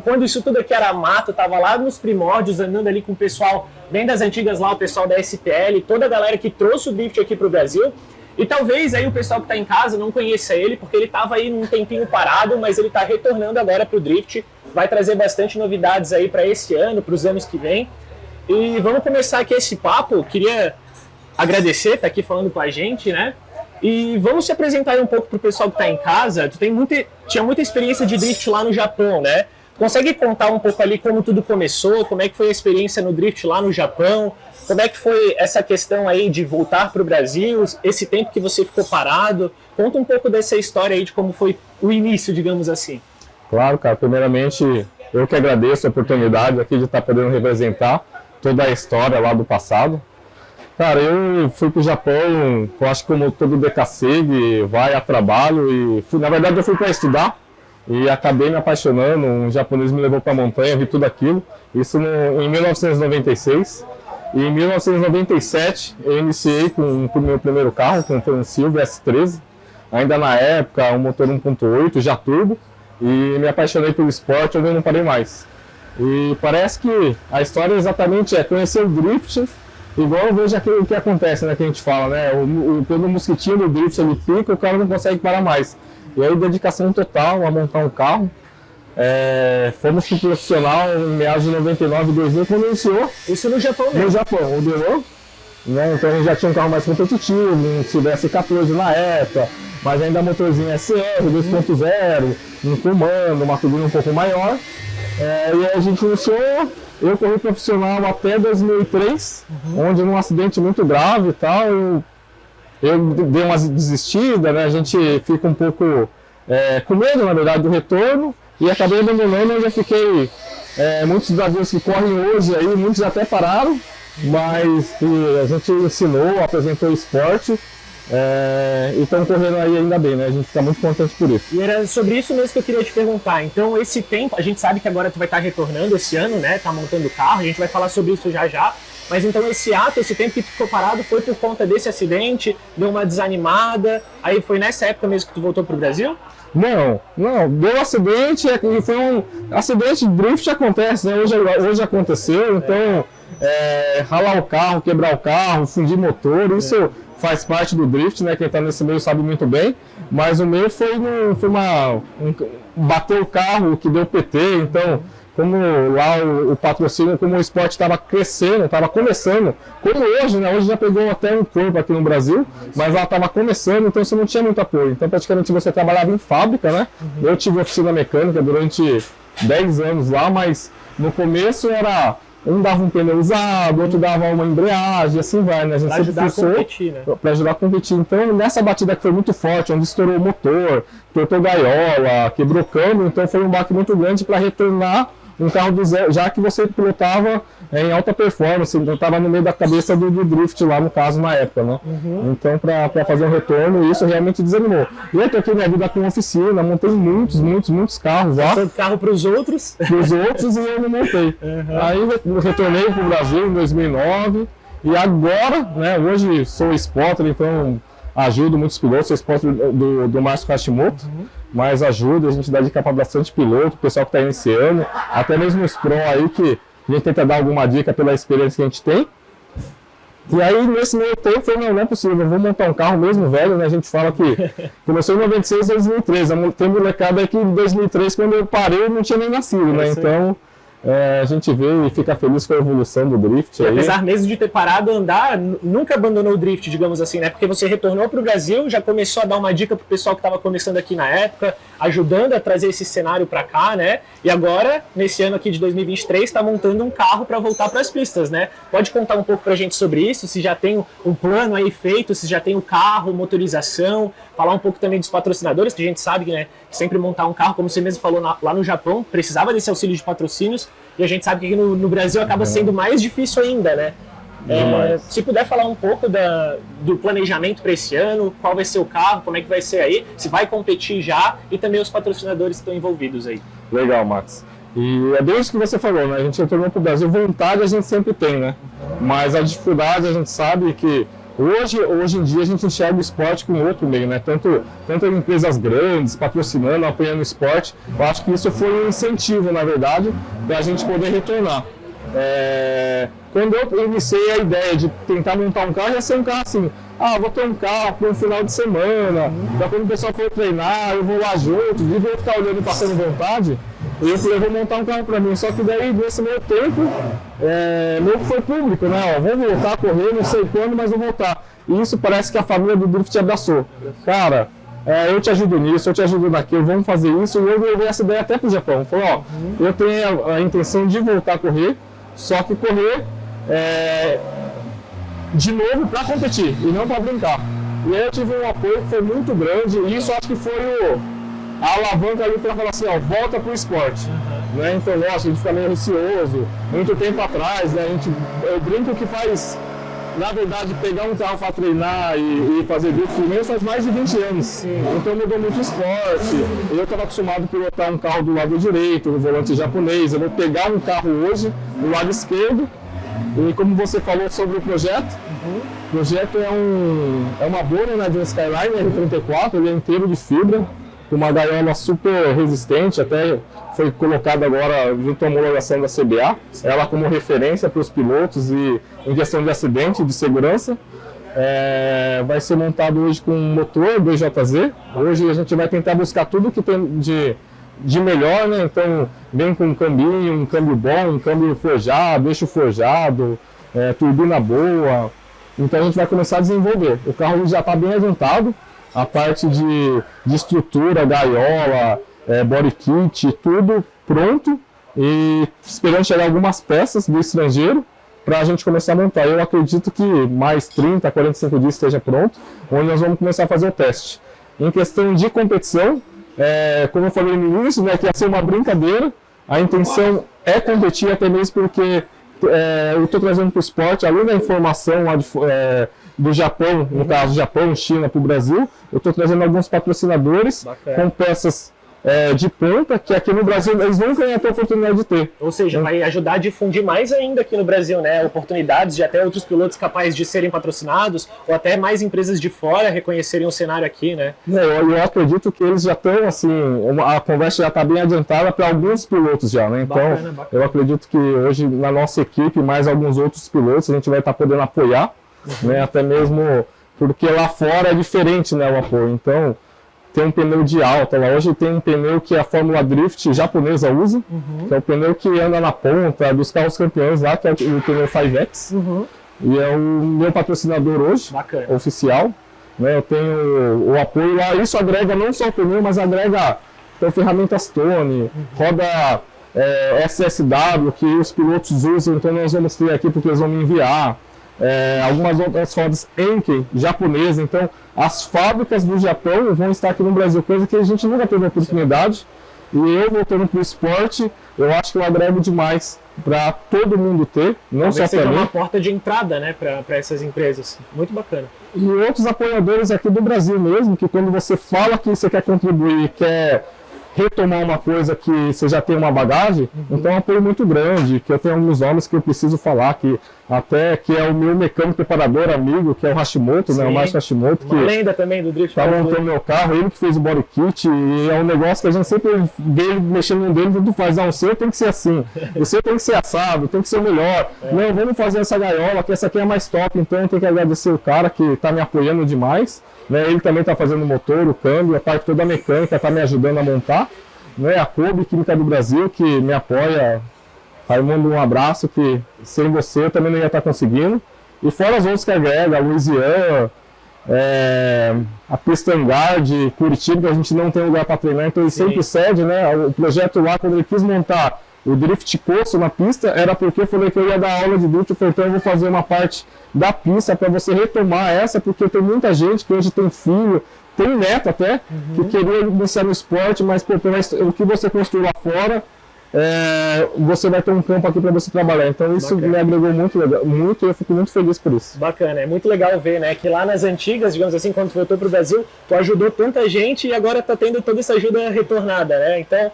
quando isso tudo aqui era mato, tava lá nos primórdios, andando ali com o pessoal bem das antigas lá, o pessoal da SPL, toda a galera que trouxe o drift aqui pro Brasil. E talvez aí o pessoal que tá em casa não conheça ele, porque ele tava aí num tempinho parado, mas ele tá retornando agora pro drift, vai trazer bastante novidades aí para esse ano, pros anos que vem. E vamos começar aqui esse papo, queria agradecer, tá aqui falando com a gente, né? E vamos se apresentar aí um pouco pro pessoal que tá em casa. Tu tinha muita experiência de drift lá no Japão, né? Consegue contar um pouco ali como tudo começou, como é que foi a experiência no drift lá no Japão, como é que foi essa questão aí de voltar pro Brasil, esse tempo que você ficou parado? Conta um pouco dessa história aí de como foi o início, digamos assim.
Claro, cara. Primeiramente, eu que agradeço a oportunidade aqui de estar podendo representar toda a história lá do passado. Cara, eu fui pro Japão, eu acho que como todo DKSEG, vai a trabalho e na verdade eu fui para estudar e acabei me apaixonando, um japonês me levou para a montanha, vi tudo aquilo, isso em 1996. E em 1997 eu iniciei com o meu primeiro carro, que foi um Silvia S13, ainda na época um motor 1.8, já turbo, e me apaixonei pelo esporte, onde eu não parei mais. E parece que a história exatamente é conhecer o drift. Igual eu vejo aquilo que acontece, né, que a gente fala, né, pelo mosquitinho do drift ele pica, o cara não consegue parar mais. E aí dedicação total a montar um carro. Fomos pro profissional em meados de 99, 2000, quando iniciou.
Isso no Japão mesmo?
No Japão, o Delo, né, então a gente já tinha um carro mais competitivo, um Silvia S14 na época, mas ainda motorzinho SR, 2.0, um comando, uma turbina um pouco maior. E aí a gente iniciou. Eu corri profissional até 2003, onde num acidente muito grave e tal, eu dei uma desistida, né? A gente fica um pouco com medo, na verdade, do retorno, e acabei abandonando, onde eu fiquei, muitos bravos que correm hoje aí, muitos até pararam, mas que a gente ensinou, apresentou o esporte, e estão correndo aí ainda bem, né? A gente está muito contente por isso.
E era sobre isso mesmo que eu queria te perguntar. Então, esse tempo, a gente sabe que agora tu vai estar retornando esse ano, né? Tá montando o carro, a gente vai falar sobre isso já já. Mas então esse tempo que tu ficou parado foi por conta desse acidente, deu uma desanimada, aí foi nessa época mesmo que tu voltou pro Brasil?
Não, deu acidente, e foi um acidente de drift, acontece, né? Hoje aconteceu, então ralar o carro, quebrar o carro, fundir motor, isso faz parte do drift, né? Quem está nesse meio sabe muito bem, mas o meu foi bater o carro que deu PT, então como lá o patrocínio, como o esporte estava crescendo, estava começando, como hoje, né? Hoje já pegou até um corpo aqui no Brasil, mas lá estava começando, então você não tinha muito apoio. Então praticamente você trabalhava em fábrica, né? Eu tive oficina mecânica durante 10 anos lá, mas no começo era... Um dava um pneu usado, outro dava uma embreagem, assim vai, né? A gente sempre forçou para ajudar a competir. Então, nessa batida que foi muito forte, onde estourou o motor, tortou gaiola, quebrou câmbio, então foi um baque muito grande para retornar um carro do zero, já que você pilotava em alta performance, então estava no meio da cabeça do drift lá, no caso, na época, né? Então, para fazer um retorno, isso realmente desanimou. E eu toquei minha vida com oficina, montei muitos carros lá.
Foi carro para os outros?
Para os outros, e eu não montei. Aí retornei para o Brasil em 2009, e agora, né, hoje sou spotter, então ajudo muitos pilotos, sou spotter do Márcio Hashimoto. Mas ajuda, a gente dá dica para bastante piloto, o pessoal que está iniciando, até mesmo os pro aí que a gente tenta dar alguma dica pela experiência que a gente tem. E aí nesse meio tempo, eu falei, não é possível, eu vou montar um carro mesmo velho, né? A gente fala que começou em 96 e 2003, tem molecada aí que em 2003, quando eu parei, eu não tinha nem nascido, né? Então a gente vê e fica feliz com a evolução do drift.
E apesar mesmo de ter parado a andar, nunca abandonou o drift, digamos assim, né? Porque você retornou para o Brasil, já começou a dar uma dica para o pessoal que estava começando aqui na época, ajudando a trazer esse cenário para cá, né? E agora, nesse ano aqui de 2023, está montando um carro para voltar para as pistas, né? Pode contar um pouco para a gente sobre isso, se já tem um plano aí feito, se já tem o carro, motorização, falar um pouco também dos patrocinadores, que a gente sabe, né, que sempre montar um carro, como você mesmo falou lá no Japão, precisava desse auxílio de patrocínios, e a gente sabe que aqui no Brasil acaba sendo mais difícil ainda, né? Se puder falar um pouco do planejamento para esse ano, qual vai ser o carro, como é que vai ser aí, se vai competir já, e também os patrocinadores que estão envolvidos aí.
Legal, Max. E é bem isso que você falou, né? A gente retornou para o Brasil, vontade a gente sempre tem, né? Mas a dificuldade a gente sabe que hoje em dia a gente enxerga o esporte com outro meio, né? Tanto empresas grandes, patrocinando, apoiando o esporte. Eu acho que isso foi um incentivo, na verdade, para a gente poder retornar. Quando eu iniciei a ideia de tentar montar um carro, ia ser um carro assim, vou ter um carro para um final de semana, para quando o pessoal for treinar, eu vou lá junto, de vez ficar olhando e passando vontade, eu falei, vou montar um carro para mim. Só que daí, nesse meio tempo, meio que foi público, né? Vou voltar a correr, não sei quando, mas vou voltar. E isso parece que a família do Drift abraçou. Cara, eu te ajudo nisso, eu te ajudo naquilo, vamos fazer isso. E eu levei essa ideia até pro Japão. Falei, eu tenho a intenção de voltar a correr, só que correr de novo para competir e não para brincar. E aí eu tive um apoio que foi muito grande, e isso acho que foi a alavanca ali para falar assim, volta pro esporte. Né? Então, lógico, a gente fica meio receoso. Muito tempo atrás, né, eu brinco que faz, na verdade, pegar um carro para treinar e fazer drift mesmo faz mais de 20 anos. Sim. Então mudou muito o esporte. Eu estava acostumado a pilotar um carro do lado direito, no volante japonês. Eu vou pegar um carro hoje do lado esquerdo. E como você falou sobre o projeto, o projeto é uma Bono, né, de um Skyline R34, ele é inteiro de fibra, com uma gaiola super resistente, até foi colocada agora junto à homologação da CBA, ela como referência para os pilotos e em questão de acidente e de segurança. Vai ser montado hoje com um motor 2JZ. Hoje a gente vai tentar buscar tudo que tem de melhor, né? Então vem com um cambinho, um câmbio bom, um câmbio forjado, eixo forjado, turbina boa. Então a gente vai começar a desenvolver. O carro já está bem adiantado, a parte de estrutura, gaiola, body kit, tudo pronto, e esperando chegar algumas peças do estrangeiro para a gente começar a montar. Eu acredito que mais 30, 45 dias esteja pronto, onde nós vamos começar a fazer o teste. Em questão de competição, como eu falei no início, né, que ia ser uma brincadeira, a intenção é competir, até mesmo porque eu estou trazendo para o esporte, além da informação lá do Japão, no caso Japão e China para o Brasil, eu estou trazendo alguns patrocinadores com peças de ponta, que aqui no Brasil eles nunca iam ter a oportunidade de ter.
Ou seja, vai ajudar a difundir mais ainda aqui no Brasil, né? Oportunidades de até outros pilotos capazes de serem patrocinados, ou até mais empresas de fora reconhecerem o cenário aqui, né?
Eu acredito que eles já estão, assim, a conversa já está bem adiantada para alguns pilotos já, né? Então, bacana. Eu acredito que hoje na nossa equipe, mais alguns outros pilotos, a gente vai estar podendo apoiar, né? Até mesmo porque lá fora é diferente, né, o apoio. Então, tem um pneu de alta. Lá hoje tem um pneu que a Fórmula Drift japonesa usa, que é o pneu que anda na ponta dos carros campeões lá, que é o pneu 5X. E é o meu patrocinador hoje, oficial. Né? Eu tenho o apoio lá. Isso agrega não só o pneu, mas agrega então, ferramentas Tone, roda SSW que os pilotos usam. Então nós vamos ter aqui porque eles vão me enviar. Algumas outras rodas Enkei japonesas. Então as fábricas do Japão vão estar aqui no Brasil, coisa que a gente nunca teve a oportunidade. E eu voltando para o esporte, eu acho que eu agrego demais para todo mundo ter, não só para mim.
Uma porta de entrada, né, para essas empresas. Muito bacana.
E outros apoiadores aqui do Brasil mesmo, que quando você fala que você quer contribuir, quer retomar uma coisa que você já tem uma bagagem, então é um apoio muito grande, que eu tenho alguns nomes que eu preciso falar, que é o meu mecânico preparador amigo, que é o Hashimoto, né, o Márcio Hashimoto,
uma lenda também do Drift.
Tá montando meu carro, ele que fez o body kit, e é um negócio que a gente sempre vê ele mexendo no dele, tudo faz, não, o seu tem que ser assim, o seu tem que ser assado, tem que ser o melhor, não, vamos fazer essa gaiola, que essa aqui é mais top, então eu tenho que agradecer o cara que está me apoiando demais. Né, ele também está fazendo o motor, o câmbio, a parte toda a mecânica, está me ajudando a montar. Né, a Kobe Química do Brasil, que me apoia. Raimundo, um abraço, que sem você eu também não ia estar conseguindo. E fora os outros que agrega, a Louisiana, a Pistangard, Curitiba, que a gente não tem lugar para treinar, então ele sempre cede. Né, o projeto lá, quando ele quis montar o Drift Coast na pista, era porque eu falei que eu ia dar aula de drift, então eu vou fazer uma parte da pista para você retomar essa, porque tem muita gente que hoje tem filho, tem neto até, que queria iniciar no esporte, mas pô, o que você construiu lá fora, você vai ter um campo aqui para você trabalhar. Então isso me agregou muito, e eu fico muito feliz por isso.
Bacana, é muito legal ver, né, que lá nas antigas, digamos assim, quando tu voltou para o Brasil, tu ajudou tanta gente e agora tá tendo toda essa ajuda retornada, né? Então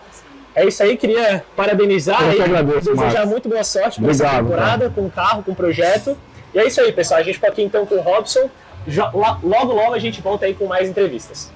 é isso aí, queria parabenizar e desejar muito boa sorte para essa temporada, com o carro, com o projeto. E é isso aí, pessoal. A gente está aqui então com o Robson. Logo a gente volta aí com mais entrevistas.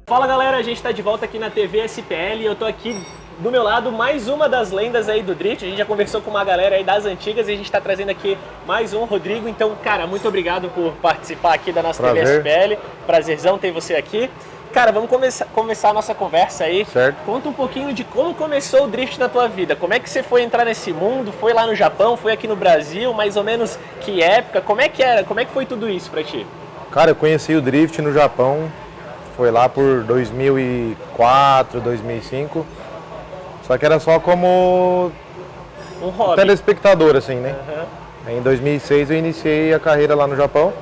Fala galera, a gente está de volta aqui na TV SPL e eu tô aqui do meu lado mais uma das lendas aí do Drift. A gente já conversou com uma galera aí das antigas e a gente está trazendo aqui mais um, Rodrigo. Então, cara, muito obrigado por participar aqui da nossa TV SPL. Prazerzão ter você aqui. Cara, vamos começar a nossa conversa aí.
Certo.
Conta um pouquinho de como começou o Drift na tua vida. Como é que você foi entrar nesse mundo? Foi lá no Japão? Foi aqui no Brasil? Mais ou menos que época? Como é que era? Como é que foi tudo isso pra ti?
Cara, eu conheci o Drift no Japão. Foi lá por 2004, 2005, só que era só como
um hobby,
telespectador, assim, né? Aí, em 2006 eu iniciei a carreira lá no Japão,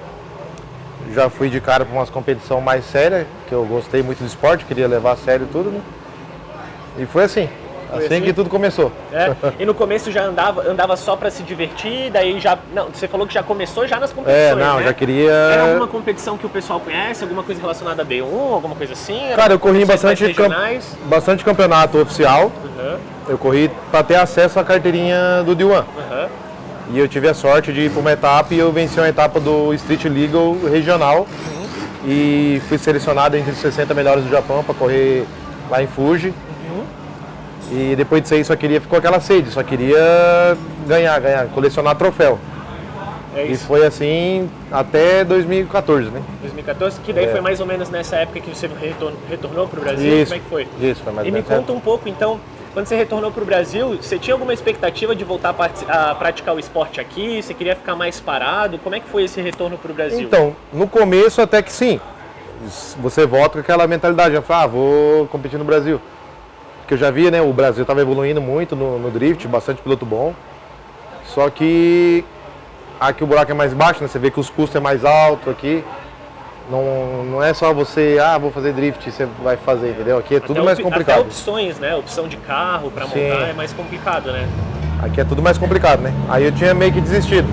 já fui de cara para umas competições mais sérias, que eu gostei muito do esporte, queria levar a sério tudo, né? E foi assim. Assim que tudo começou.
E no começo já andava só para se divertir, daí já... Não, você falou que já começou já nas competições, né?
Já queria...
Era alguma competição que o pessoal conhece, alguma coisa relacionada a B1, alguma coisa assim?
Cara, eu corri bastante campeonato oficial. Eu corri para ter acesso à carteirinha do D1. E eu tive a sorte de ir para uma etapa e eu venci uma etapa do Street Legal regional. E fui selecionado entre os 60 melhores do Japão para correr lá em Fuji. E depois disso aí ficou aquela sede, só queria ganhar, colecionar troféu. E foi assim até 2014, né?
2014, que daí foi mais ou menos nessa época que você retornou para o Brasil?
Isso,
como é que foi?
Isso, foi mais ou
menos. E me conta um pouco, então,
Quando você retornou para o Brasil, você tinha alguma expectativa de voltar a praticar o esporte aqui? Você queria ficar mais parado? Como é que foi esse retorno para o Brasil?
Então, no começo até que sim. Você volta com aquela mentalidade, já fala, vou competir no Brasil. Porque eu já via, né, o Brasil estava evoluindo muito no drift, bastante piloto bom. Só que aqui o buraco é mais baixo, né? Você vê que os custos é mais alto aqui. Não é só você, vou fazer drift, você vai fazer, entendeu? Aqui é tudo mais complicado.
Até opções, né? Opção de carro para montar é mais complicado, né?
Aqui é tudo mais complicado, né? Aí eu tinha meio que desistido.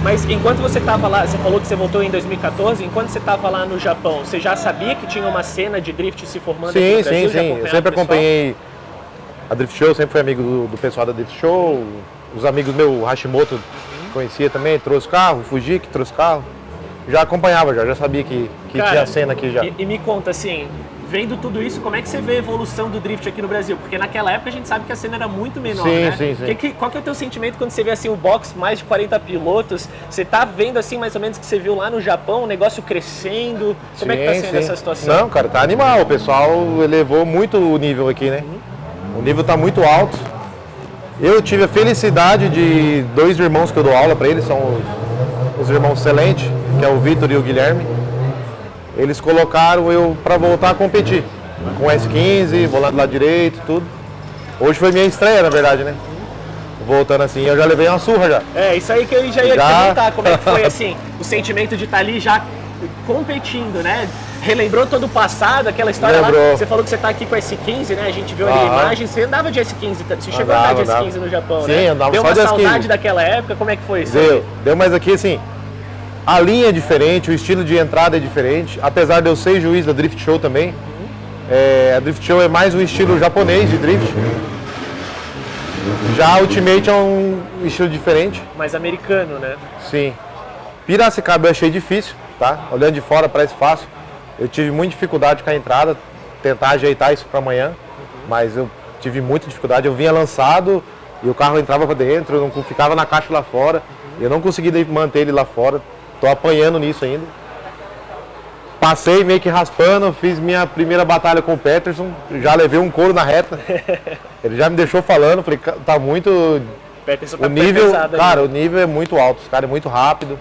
Mas enquanto você estava lá, você falou que você voltou em 2014, enquanto você estava lá no Japão, você já sabia que tinha uma cena de drift se formando aqui no Brasil?
Sim. Eu sempre acompanhei a Drift Show, sempre fui amigo do pessoal da Drift Show. Os amigos meus, o Hashimoto, conhecia também, trouxe carro, o Fuji que trouxe carro. Já acompanhava, já sabia que
Cara,
tinha cena aqui já.
E me conta, assim, vendo tudo isso, como é que você vê a evolução do drift aqui no Brasil? Porque naquela época a gente sabe que a cena era muito menor, né?
Sim.
Qual que é o teu sentimento quando você vê assim o box, mais de 40 pilotos? Você tá vendo assim mais ou menos que você viu lá no Japão, o negócio crescendo? Como é que tá sendo essa situação?
Não, cara, tá animal. O pessoal elevou muito o nível aqui, né? O nível tá muito alto. Eu tive a felicidade de 2 irmãos que eu dou aula para eles, são os irmãos Celente, que é o Vitor e o Guilherme. Eles colocaram eu para voltar a competir com S15, volante do lado direito, tudo. Hoje foi minha estreia, na verdade, né? Voltando assim, eu já levei uma surra já.
É, isso aí que eu já ia te perguntar, como é que foi assim, o sentimento de estar ali já competindo, né? Relembrou todo o passado, aquela história lá, você falou que você tá aqui com a S15, né? A gente viu ali a imagem, você andava de S15, você chegou a andar de S15 no Japão, né?
Sim, andava
Deu
só de S15.
Deu uma saudade daquela época, como é que foi isso?
Deu, mas aqui assim, a linha é diferente, o estilo de entrada é diferente, apesar de eu ser juiz da Drift Show também. A Drift Show é mais um estilo japonês de drift. Já a Ultimate é um estilo diferente.
Mais americano, né?
Sim. Piracicaba eu achei difícil, tá? Olhando de fora parece fácil. Eu tive muita dificuldade com a entrada, tentar ajeitar isso para amanhã, mas eu tive muita dificuldade. Eu vinha lançado e o carro entrava para dentro, eu não ficava na caixa lá fora. Eu não consegui manter ele lá fora, tô apanhando nisso ainda. Passei meio que raspando, fiz minha primeira batalha com o Peterson, já levei um couro na reta. Ele já me deixou falando, falei, tá muito...
Peterson tá
o nível, cara,
ali.
o nível é muito alto, os caras é muito rápido.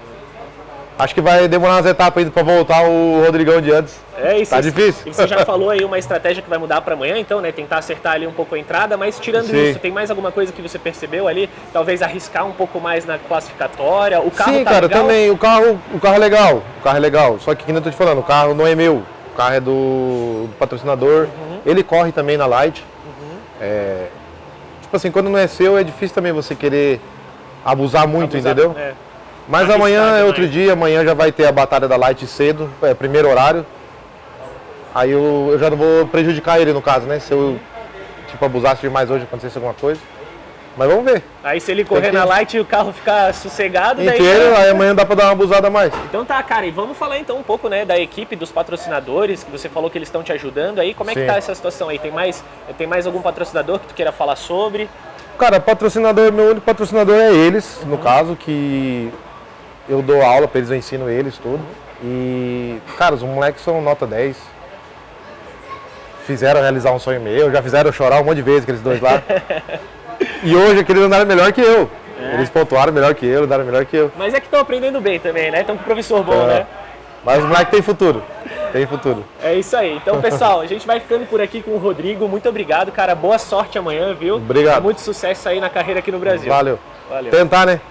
Acho que vai demorar umas etapas ainda para voltar o Rodrigão de antes.
É isso.
Tá difícil.
E você já falou aí uma estratégia que vai mudar para amanhã, então, né? Tentar acertar ali um pouco a entrada, mas tirando isso, tem mais alguma coisa que você percebeu ali? Talvez arriscar um pouco mais na classificatória? O carro
Sim,
tá
cara,
legal?
também. O carro é legal. O carro é legal. Só que, como eu tô te falando, o carro não é meu. O carro é do patrocinador. Ele corre também na Light. Tipo assim, quando não é seu, é difícil também você querer abusar muito, entendeu? Mas amanhã é outro dia, amanhã já vai ter a batalha da Light cedo, primeiro horário. Aí eu já não vou prejudicar ele no caso, né? Se eu abusasse demais hoje, acontecesse alguma coisa. Mas vamos ver.
Aí se ele correr na Light e o carro ficar sossegado...
Inteiro, aí amanhã dá pra dar uma abusada a mais.
Então tá, cara, e vamos falar então um pouco, né, da equipe, dos patrocinadores, que você falou que eles estão te ajudando aí. Como é que tá essa situação aí? Tem mais algum patrocinador que tu queira falar sobre?
Cara, meu único patrocinador é eles, no caso, que... Eu dou aula pra eles, eu ensino eles tudo. E, cara, os moleques são nota 10. Fizeram realizar um sonho meu, já fizeram eu chorar um monte de vezes, aqueles dois lá. E hoje aqueles andaram melhor que eu. Eles pontuaram melhor que eu, andaram melhor que eu.
Mas é que estão aprendendo bem também, né? Estão com um professor bom, né?
Mas os moleques têm futuro. Tem futuro.
É isso aí. Então, pessoal, a gente vai ficando por aqui com o Rodrigo. Muito obrigado, cara. Boa sorte amanhã, viu?
Obrigado.
Muito sucesso aí na carreira aqui no Brasil.
Valeu. Tentar, né?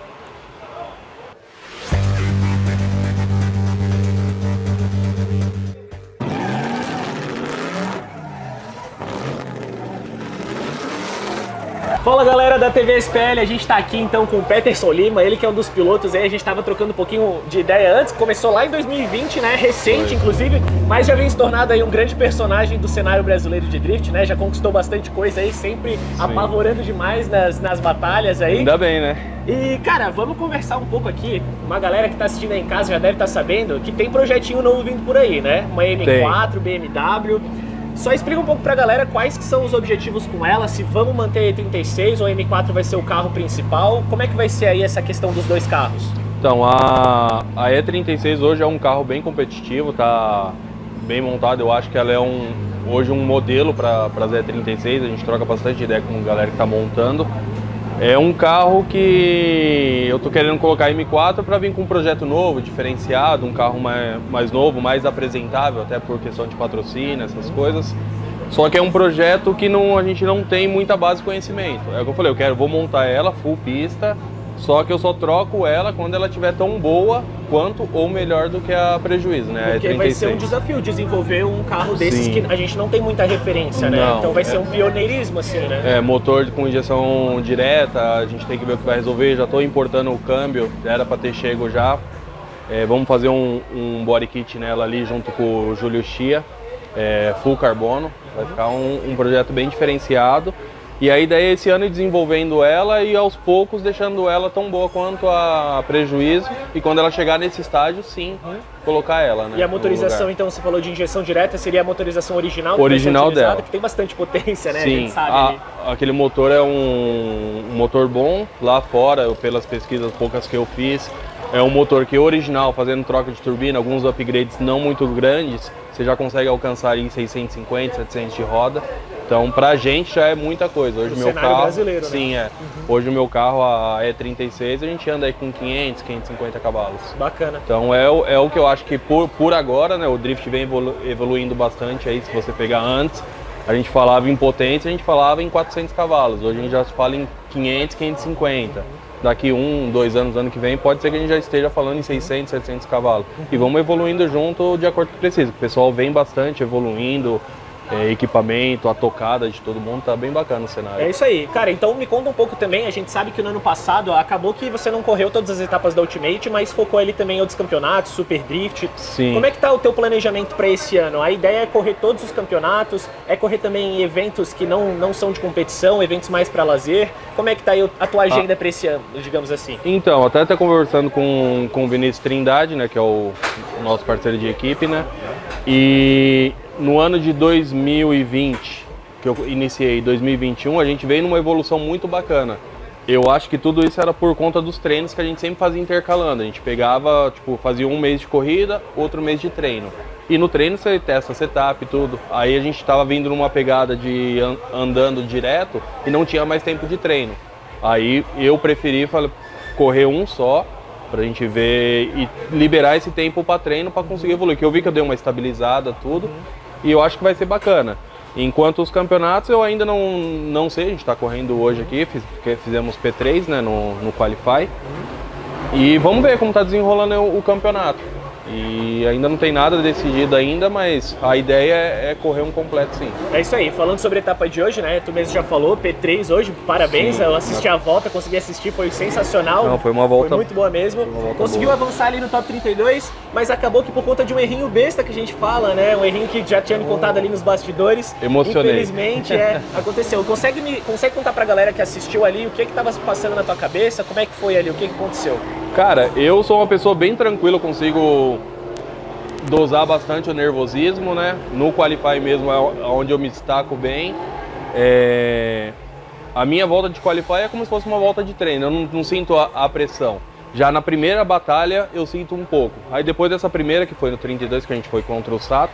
Fala galera da TV SPL, a gente tá aqui então com o Peterson Lima, ele que é um dos pilotos aí, a gente tava trocando um pouquinho de ideia antes, começou lá em 2020, né, recente inclusive, mas já vem se tornado aí um grande personagem do cenário brasileiro de drift, né, já conquistou bastante coisa aí, sempre apavorando demais nas batalhas aí.
Ainda bem, né?
E cara, vamos conversar um pouco aqui, uma galera que tá assistindo aí em casa já deve estar sabendo que tem projetinho novo vindo por aí, né, uma M4, BMW... Só explica um pouco pra galera quais que são os objetivos com ela, se vamos manter a E36 ou a M4 vai ser o carro principal, como é que vai ser aí essa questão dos dois carros?
Então, a E36 hoje é um carro bem competitivo, tá bem montado, eu acho que ela é hoje um modelo para Z36, a gente troca bastante ideia com a galera que está montando. É um carro que eu tô querendo colocar M4 para vir com um projeto novo, diferenciado, um carro mais novo, mais apresentável, até por questão de patrocínio, essas coisas. Só que é um projeto que a gente não tem muita base de conhecimento. É o que eu falei, vou montar ela full pista, só que eu só troco ela quando ela estiver tão boa quanto ou melhor do que a Prejuízo, né?
Porque
a E36.
vai ser um desafio desenvolver um carro desses que a gente não tem muita referência, né?
Não,
então vai ser um pioneirismo, assim, né?
Motor com injeção direta, a gente tem que ver o que vai resolver. Já estou importando o câmbio, era para ter chego já. Vamos fazer um body kit nela ali junto com o Júlio Chia, full carbono. Vai ficar um projeto bem diferenciado. E a ideia é esse ano ir desenvolvendo ela e aos poucos deixando ela tão boa quanto a Prejuízo. E quando ela chegar nesse estágio, sim, colocar ela, né?
E a motorização, então, você falou de injeção direta, seria a motorização original?
Original dela.
Que tem bastante potência, né?
Sim,
a gente sabe
aquele motor é um motor bom. Lá fora, pelas pesquisas poucas que eu fiz, é um motor que original, fazendo troca de turbina, alguns upgrades não muito grandes, você já consegue alcançar em 650, 700 de roda. Então, pra gente já é muita coisa. Hoje o meu carro
brasileiro,
sim,
né?
Hoje o meu carro, a E36, a gente anda aí com 500, 550 cavalos.
Bacana.
Então é o que eu acho que por agora, né, o drift vem evoluindo bastante aí. Se você pegar antes, a gente falava em potência, a gente falava em 400 cavalos. Hoje a gente já fala em 500, 550. Daqui 1, 2 anos, ano que vem, pode ser que a gente já esteja falando em 600, 700 cavalos. E vamos evoluindo junto de acordo com o que precisa. O pessoal vem bastante evoluindo. Equipamento, a tocada de todo mundo, tá bem bacana o cenário.
É isso aí. Cara, então me conta um pouco também, a gente sabe que no ano passado acabou que você não correu todas as etapas da Ultimate, mas focou ali também em outros campeonatos, Super Drift.
Sim.
Como é que tá o teu planejamento para esse ano? A ideia é correr todos os campeonatos, é correr também em eventos que não são de competição, eventos mais para lazer. Como é que tá aí a tua agenda para esse ano, digamos assim?
Então, até conversando com o Vinícius Trindade, né, que é o nosso parceiro de equipe, né, e no ano de 2020, que eu iniciei, 2021, a gente veio numa evolução muito bacana. Eu acho que tudo isso era por conta dos treinos que a gente sempre fazia intercalando. A gente pegava, fazia um mês de corrida, outro mês de treino. E no treino você testa setup e tudo. Aí a gente estava vindo numa pegada de andando direto e não tinha mais tempo de treino. Aí eu preferi correr um só, pra gente ver e liberar esse tempo para treino para conseguir evoluir. Que eu vi que eu dei uma estabilizada, tudo. E eu acho que vai ser bacana. Enquanto os campeonatos eu ainda não sei, a gente está correndo hoje aqui, fizemos P3, né, no Qualify. E vamos ver como está desenrolando o campeonato. E ainda não tem nada decidido ainda, mas a ideia é correr um completo, sim.
É isso aí, falando sobre a etapa de hoje, né, tu mesmo já falou, P3 hoje, parabéns, sim, eu assisti a volta, consegui assistir, foi sensacional.
Não, foi uma volta,
foi muito boa mesmo. Conseguiu avançar ali no top 32, mas acabou que por conta de um errinho besta que a gente fala, né, um errinho que já tinha me contado ali nos bastidores.
Emocionei.
Infelizmente, aconteceu. Consegue contar pra galera que assistiu ali o que tava passando na tua cabeça, como é que foi ali, o que aconteceu?
Cara, eu sou uma pessoa bem tranquila, eu consigo dosar bastante o nervosismo, né? No Qualify mesmo é onde eu me destaco bem. A minha volta de Qualify é como se fosse uma volta de treino, eu não sinto a pressão. Já na primeira batalha eu sinto um pouco. Aí depois dessa primeira, que foi no 32, que a gente foi contra o Sato,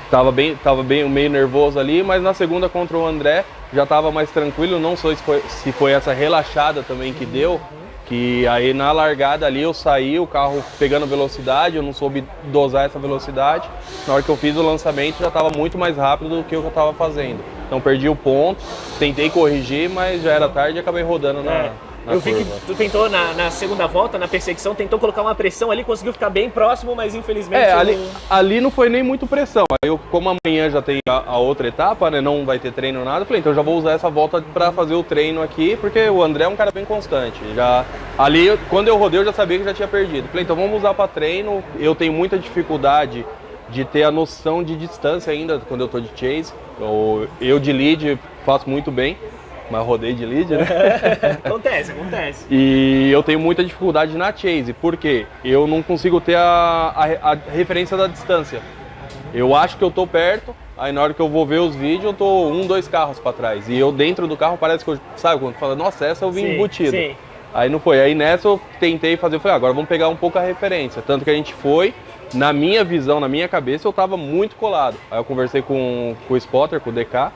tava bem meio nervoso ali, mas na segunda contra o André já tava mais tranquilo, não sei se foi essa relaxada também que deu. Que aí na largada ali eu saí, o carro pegando velocidade, eu não soube dosar essa velocidade. Na hora que eu fiz o lançamento já estava muito mais rápido do que o que eu estava fazendo. Então perdi o ponto, tentei corrigir, mas já era tarde e acabei rodando na
Eu vi que tu tentou na segunda volta, na perseguição, tentou colocar uma pressão ali, conseguiu ficar bem próximo, mas infelizmente...
ali não foi nem muito pressão. Aí como amanhã já tem a outra etapa, né, não vai ter treino nada, eu falei, então eu já vou usar essa volta para fazer o treino aqui, porque o André é um cara bem constante. Ali, quando eu rodei, eu já sabia que já tinha perdido. Falei, então vamos usar para treino, eu tenho muita dificuldade de ter a noção de distância ainda quando eu tô de chase. Eu de lead faço muito bem, mas rodei de lead, né?
Acontece.
E eu tenho muita dificuldade na chase, porque eu não consigo ter a referência da distância. Eu acho que eu tô perto, aí na hora que eu vou ver os vídeos eu tô 1, 2 carros para trás. E eu dentro do carro parece que eu, sabe, quando fala, nossa, essa eu vim embutido.
Sim.
Aí não foi. Aí nessa eu tentei fazer, eu falei, agora vamos pegar um pouco a referência. Tanto que a gente foi,
na minha visão, na minha cabeça, eu tava muito colado. Aí eu conversei com o spotter, com o DK,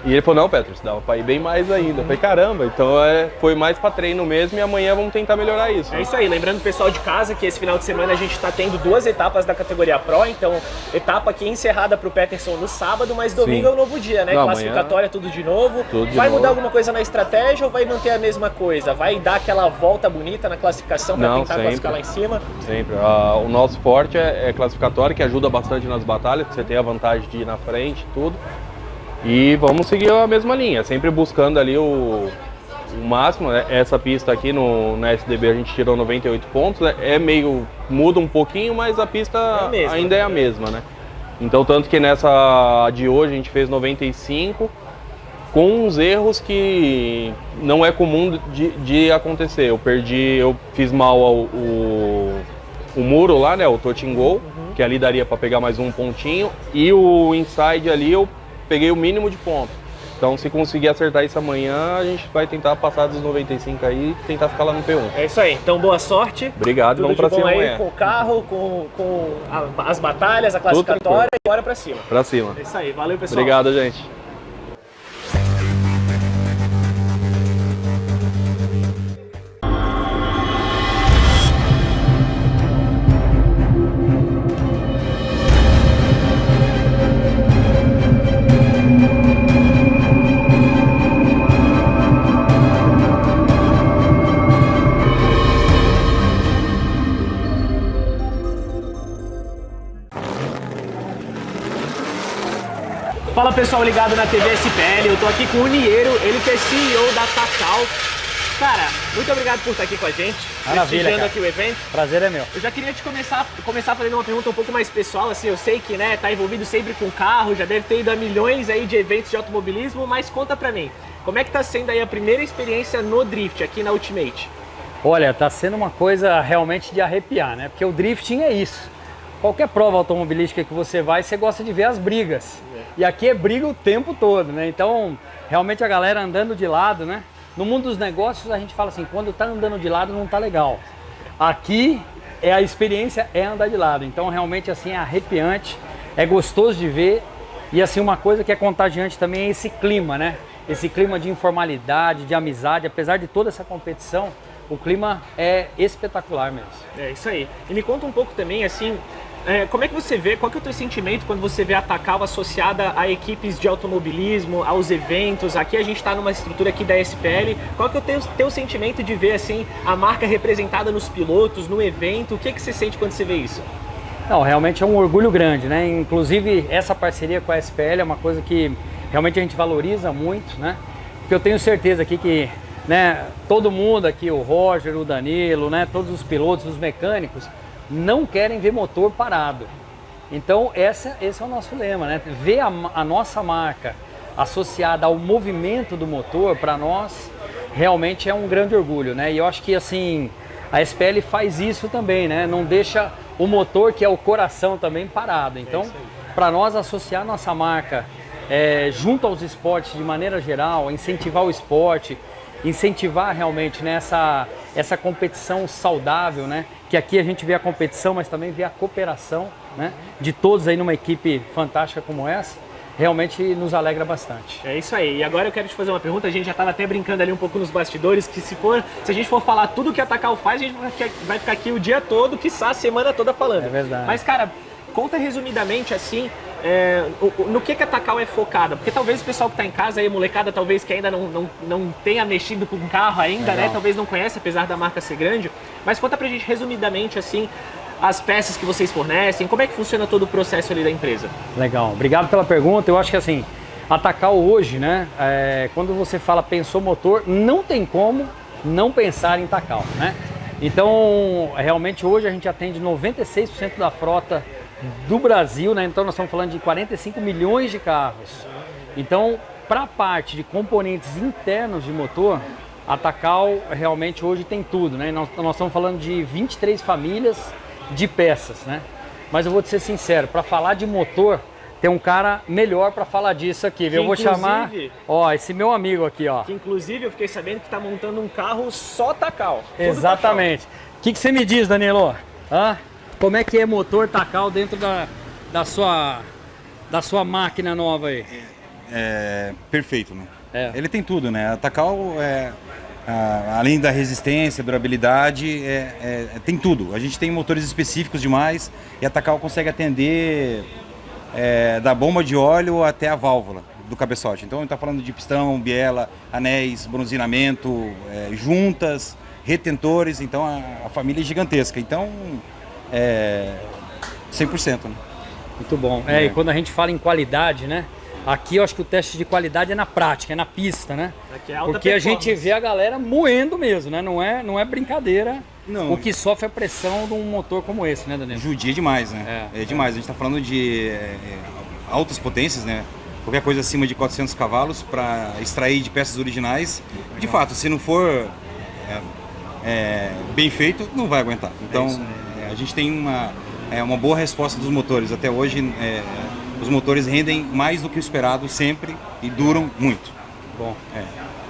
e ele falou, não, Petros, dava pra ir bem mais ainda. Eu falei, caramba, então foi mais pra treino mesmo e amanhã vamos tentar melhorar isso.
É isso aí, lembrando o pessoal de casa que esse final de semana a gente tá tendo 2 etapas da categoria Pro, então etapa aqui encerrada pro Peterson no sábado, mas domingo é um novo dia, né?
Não,
classificatória, tudo de novo. Vai mudar alguma coisa na estratégia ou vai manter a mesma coisa? Vai dar aquela volta bonita na classificação pra tentar classificar lá em cima?
Sempre. O nosso forte é classificatório, que ajuda bastante nas batalhas, porque você tem a vantagem de ir na frente e tudo. E vamos seguir a mesma linha, sempre buscando ali o máximo. Essa pista aqui na SDB a gente tirou 98 pontos, né? Muda um pouquinho, mas a pista ainda é a mesma, né? Então tanto que nessa de hoje a gente fez 95, com uns erros que não é comum de acontecer. Eu fiz mal o muro lá, né, o touch and go, que ali daria para pegar mais um pontinho, e o inside ali eu peguei o mínimo de ponto. Então, se conseguir acertar isso amanhã, a gente vai tentar passar dos 95 aí e tentar ficar lá no P1.
É isso aí. Então, boa sorte.
Obrigado, vamos pra cima amanhã.
Com o carro, com as batalhas, a classificatória e bora pra cima.
Pra cima.
É isso aí. Valeu, pessoal.
Obrigado, gente.
Fala pessoal ligado na TV SPL, eu tô aqui com o Niero, ele que é CEO da Takal. Cara, muito obrigado por estar aqui com a gente, prestigiando aqui o evento.
Prazer é meu.
Eu já queria te começar fazendo uma pergunta um pouco mais pessoal, assim, eu sei que, né, tá envolvido sempre com carro, já deve ter ido a milhões aí de eventos de automobilismo, mas conta pra mim, como é que tá sendo aí a primeira experiência no Drift aqui na Ultimate?
Olha, tá sendo uma coisa realmente de arrepiar, né, porque o drifting é isso. Qualquer prova automobilística que você vai, você gosta de ver as brigas. E aqui é briga o tempo todo, né? Então, realmente a galera andando de lado, né? No mundo dos negócios a gente fala assim, quando tá andando de lado não tá legal. Aqui a experiência é andar de lado. Então, realmente assim é arrepiante, é gostoso de ver. E assim, uma coisa que é contagiante também é esse clima, né? Esse clima de informalidade, de amizade, apesar de toda essa competição, o clima é espetacular mesmo.
É isso aí. E me conta um pouco também, assim, como é que você vê, qual que é o teu sentimento quando você vê a Takal associada a equipes de automobilismo, aos eventos? Aqui a gente está numa estrutura aqui da SPL. Qual que é o teu sentimento de ver assim a marca representada nos pilotos, no evento? O que você sente quando você vê isso?
Não, realmente é um orgulho grande, né? Inclusive essa parceria com a SPL é uma coisa que realmente a gente valoriza muito, né? Porque eu tenho certeza aqui que, né, todo mundo aqui, o Roger, o Danilo, né, todos os pilotos, os mecânicos, não querem ver motor parado. Então esse é o nosso lema, né? Ver a nossa marca associada ao movimento do motor, para nós, realmente é um grande orgulho, né? E eu acho que assim, a SPL faz isso também, né? Não deixa o motor, que é o coração também, parado. Então, para nós associar nossa marca junto aos esportes de maneira geral, incentivar o esporte, incentivar realmente, né, essa competição saudável, né? Que aqui a gente vê a competição, mas também vê a cooperação, né, de todos aí numa equipe fantástica como essa, realmente nos alegra bastante.
É isso aí. E agora eu quero te fazer uma pergunta, a gente já estava até brincando ali um pouco nos bastidores, que se a gente for falar tudo que a Takal faz, a gente vai ficar aqui o dia todo, quiçá a semana toda falando.
É verdade.
Mas, cara, conta resumidamente assim, no que a Takal é focada, porque talvez o pessoal que está em casa aí, molecada, talvez que ainda não tenha mexido com o carro ainda, né, talvez não conhece, apesar da marca ser grande, mas conta pra gente resumidamente assim, as peças que vocês fornecem, como é que funciona todo o processo ali da empresa?
Legal, obrigado pela pergunta. Eu acho que assim, a Takal hoje, né, quando você fala pensou motor, não tem como não pensar em Takal, né? Então, realmente hoje a gente atende 96% da frota do Brasil, né? Então nós estamos falando de 45 milhões de carros. Então, para a parte de componentes internos de motor, a Takal realmente hoje tem tudo, né? Nós estamos falando de 23 famílias de peças, né? Mas eu vou te ser sincero, para falar de motor, tem um cara melhor para falar disso aqui, viu? Eu vou chamar, ó, esse meu amigo aqui, ó.
Que inclusive eu fiquei sabendo que está montando um carro só Takal.
Exatamente. O que você me diz, Danilo? como é que é motor Takal dentro da sua máquina nova aí?
Perfeito, né? Ele tem tudo, né? A Takal, além da resistência, durabilidade, tem tudo. A gente tem motores específicos demais e a Takal consegue atender da bomba de óleo até a válvula do cabeçote. Então a gente está falando de pistão, biela, anéis, bronzeamento, juntas, retentores. Então a família é gigantesca. Então 100%. Né?
Muito bom. E quando a gente fala em qualidade, né? Aqui eu acho que o teste de qualidade é na prática, é na pista, né?
Aqui é alta
porque a
performance.
gente vê a galera moendo mesmo, né? Não é brincadeira.
Não.
O que sofre a pressão de um motor como esse, né, Danilo?
Judia demais, né? É demais. A gente está falando de altas potências, né? Qualquer coisa acima de 400 cavalos para extrair de peças originais.
Legal.
De fato, se não for bem feito, não vai aguentar. Então, a gente tem uma boa resposta dos motores. Até hoje, os motores rendem mais do que o esperado sempre e duram muito.
Bom.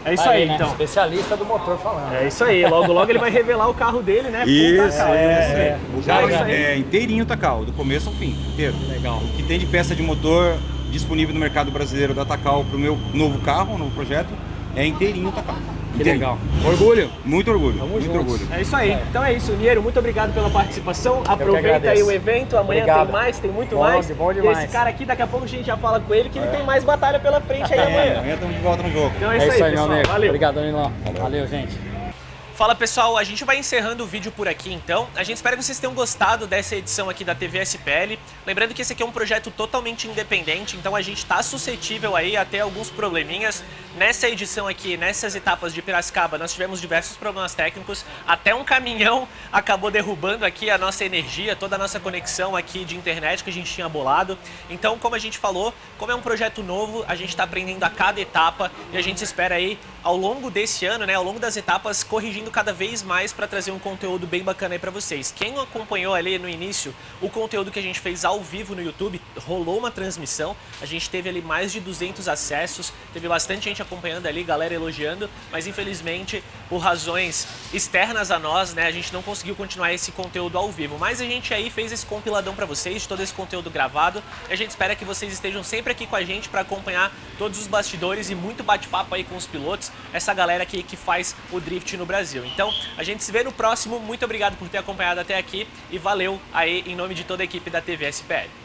É isso aí,
né?
então.
Especialista do motor falando.
É isso aí, logo ele vai revelar o carro dele, né?
Isso,
Takal,
o carro inteirinho Takal, do começo ao fim, inteiro.
Legal.
O que tem de peça de motor disponível no mercado brasileiro da Takal para o meu novo carro, novo projeto, é inteirinho Takal.
Que legal. Orgulho?
Muito orgulho.
Tamo
muito
juntos.
orgulho.
É isso aí. Então é isso, Niero. Muito obrigado pela participação. Aproveita aí o evento. Amanhã
Obrigado.
tem mais, tem muito
Bom,
mais.
bom
E
demais.
esse cara aqui, daqui a pouco a gente já fala com ele, que ele tem mais batalha pela frente aí amanhã.
Amanhã estamos de volta no jogo.
Então é isso aí,
meu
pessoal.
amigo.
Valeu.
Obrigado, Danilo. Valeu, gente.
Fala pessoal, a gente vai encerrando o vídeo por aqui então. A gente espera que vocês tenham gostado dessa edição aqui da TV SPL. Lembrando que esse aqui é um projeto totalmente independente, então a gente está suscetível aí a ter alguns probleminhas. Nessa edição aqui, nessas etapas de Piracicaba, nós tivemos diversos problemas técnicos. Até um caminhão acabou derrubando aqui a nossa energia, toda a nossa conexão aqui de internet que a gente tinha bolado. Então, como a gente falou, como é um projeto novo, a gente está aprendendo a cada etapa e a gente espera aí ao longo desse ano, né, ao longo das etapas, corrigindo cada vez mais para trazer um conteúdo bem bacana aí para vocês. Quem acompanhou ali no início o conteúdo que a gente fez ao vivo no YouTube, rolou uma transmissão, a gente teve ali mais de 200 acessos, teve bastante gente acompanhando ali, galera elogiando, mas infelizmente por razões externas a nós, né, a gente não conseguiu continuar esse conteúdo ao vivo, mas a gente aí fez esse compiladão para vocês, de todo esse conteúdo gravado, e a gente espera que vocês estejam sempre aqui com a gente para acompanhar todos os bastidores e muito bate-papo aí com os pilotos, essa galera aqui que faz o drift no Brasil. Então, a gente se vê no próximo. Muito obrigado por ter acompanhado até aqui e valeu aí em nome de toda a equipe da TV SPL.